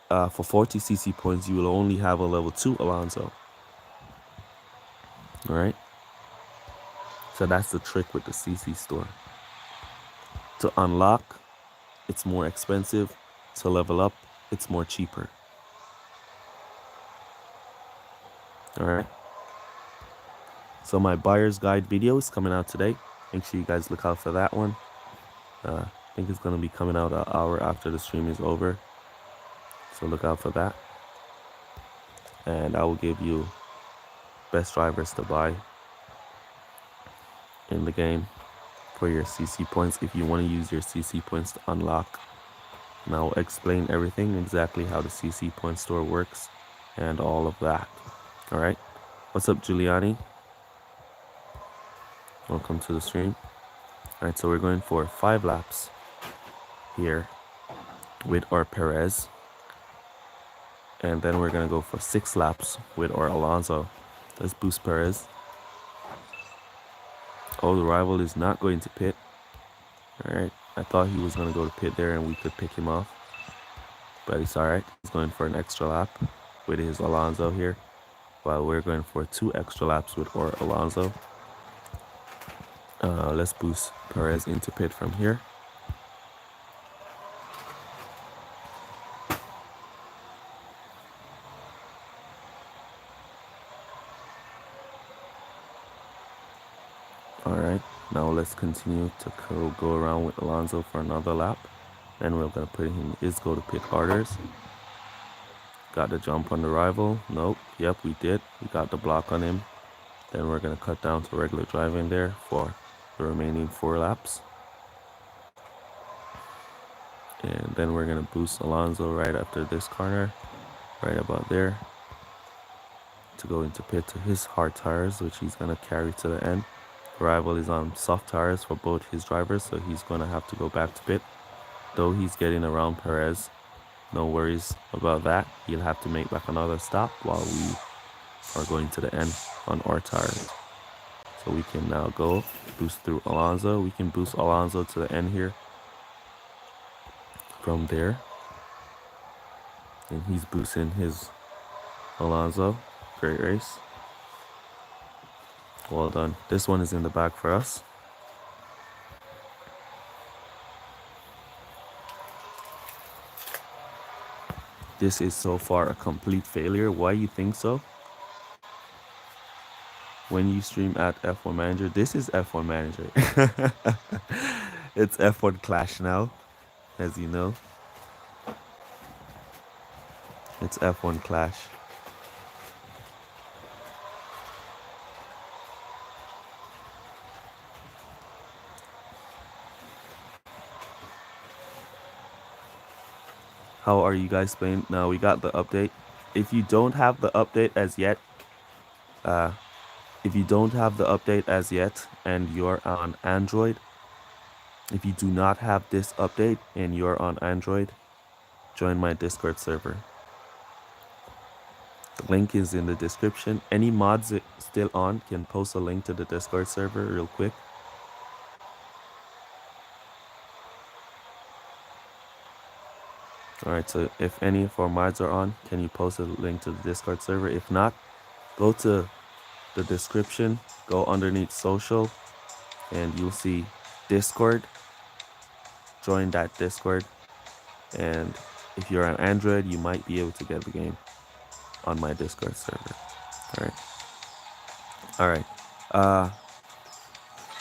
for 40 CC points, you will only have a level 2 Alonso. All right, so that's the trick with the CC store. To unlock, it's more expensive. To level up, it's more cheaper. All right. So my buyer's guide video is coming out today. Make sure you guys look out for that one. I think it's going to be coming out an hour after the stream is over. So look out for that. And I will give you best drivers to buy in the game for your CC points if you want to use your CC points to unlock. And I'll explain everything, exactly how the CC point store works and all of that. All right. What's up, Giuliani? Welcome to the stream. All right, so we're going for 5 laps here with our Perez. And then we're going to go for 6 laps with our Alonso. Let's boost Perez. Oh, the rival is not going to pit. All right. I thought he was going to go to pit there and we could pick him off. But it's all right. He's going for an extra lap with his Alonso here, while we're going for 2 extra laps with our Alonso. Let's boost Perez into pit from here. All right, now let's continue to go around with Alonso for another lap. Then we're going to put him in his go to pit orders. Got the jump on the rival. Nope. Yep, we did. We got the block on him. Then we're going to cut down to regular driving there for the remaining 4 laps. And then we're going to boost Alonso right after this corner, right about there, to go into pit to his hard tires, which he's going to carry to the end. The rival is on soft tires for both his drivers, so he's going to have to go back to pit. Though he's getting around Perez, no worries about that. He'll have to make back another stop while we are going to the end on our tires. So we can now go boost through Alonso. We can boost Alonso to the end here from there. And he's boosting his Alonso. Great race. Well done. This one is in the back for us. This is so far a complete failure. Why you think so? When you stream at F1 Manager, this is F1 Manager. It's F1 Clash now, as you know. It's F1 Clash. How are you guys playing? Now we got the update. If you don't have the update as yet, and you're on Android, if you do not have this update and you're on Android, join my Discord server. The link is in the description. Any mods still on can post a link to the Discord server real quick. Alright, so if any of our mods are on, can you post a link to the Discord server? If not, go to the description, go underneath social, and you'll see Discord. Join that Discord, and if you're on Android, you might be able to get the game on my Discord server. All right.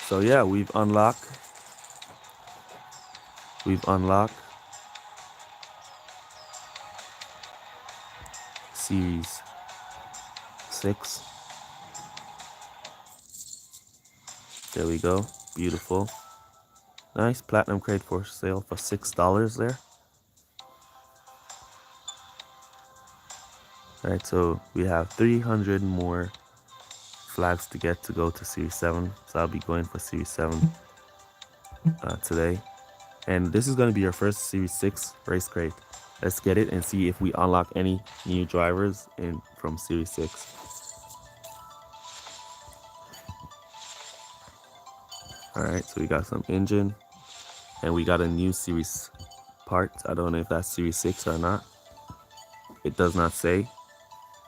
So yeah, we've unlocked Series 6. There we go. Beautiful. Nice platinum crate for sale for $6 there. Alright, so we have 300 more flags to get to go to Series 7. So I'll be going for Series 7 today. And this is going to be our first Series 6 race crate. Let's get it and see if we unlock any new drivers from Series 6. Alright, so we got some engine. And we got a new Series part. I don't know if that's Series 6 or not. It does not say.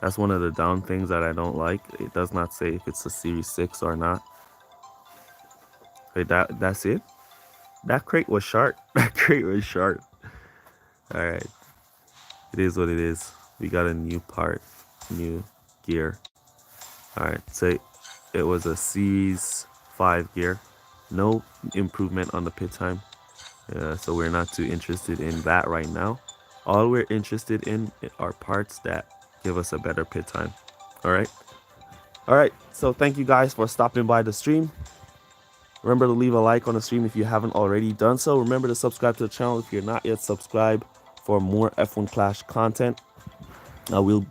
That's one of the down things that I don't like. It does not say if it's a Series 6 or not. Wait, that's it? That crate was sharp. That crate was sharp. Alright. It is what it is. We got a new part. New gear. Alright, so it was a Series 5 gear. No improvement on the pit time. So we're not too interested in that right now. All we're interested in are parts that give us a better pit time. Alright, so thank you guys for stopping by the stream. Remember to leave a like on the stream if you haven't already done so. Remember to subscribe to the channel if you're not yet subscribed for more F1 Clash content. We'll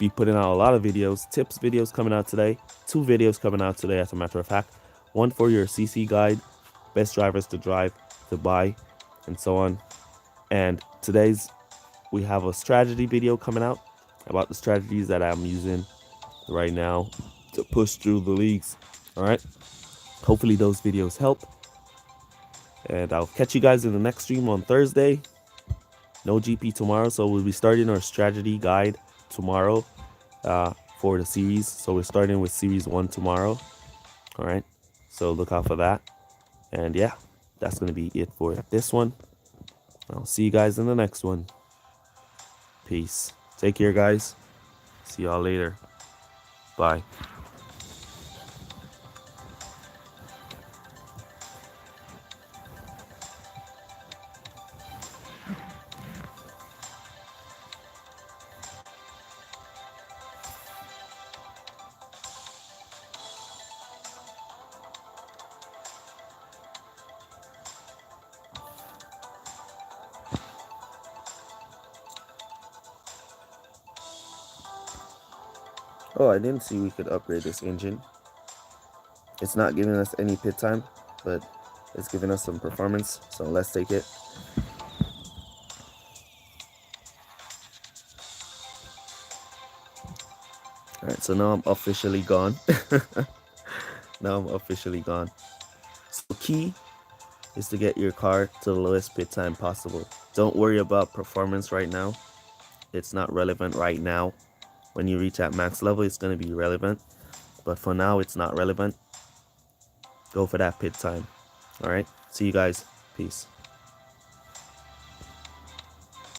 be putting out a lot of videos, tips videos coming out today. 2 videos coming out today, as a matter of fact. One for your CC guide, best drivers to drive, to buy, and so on. And we have a strategy video coming out about the strategies that I'm using right now to push through the leagues. All right. Hopefully those videos help. And I'll catch you guys in the next stream on Thursday. No GP tomorrow, so we'll be starting our strategy guide tomorrow for the series. So we're starting with series 1 tomorrow. All right. So look out for that. And yeah, that's going to be it for this one. I'll see you guys in the next one. Peace. Take care, guys. See y'all later. Bye. Oh, I didn't see we could upgrade this engine. It's not giving us any pit time, but it's giving us some performance, so let's take it. Alright, so now I'm officially gone. Now I'm officially gone. So key is to get your car to the lowest pit time possible. Don't worry about performance right now. It's not relevant right now. When you reach at max level, it's going to be relevant. But for now, it's not relevant. Go for that pit time. Alright, see you guys. Peace.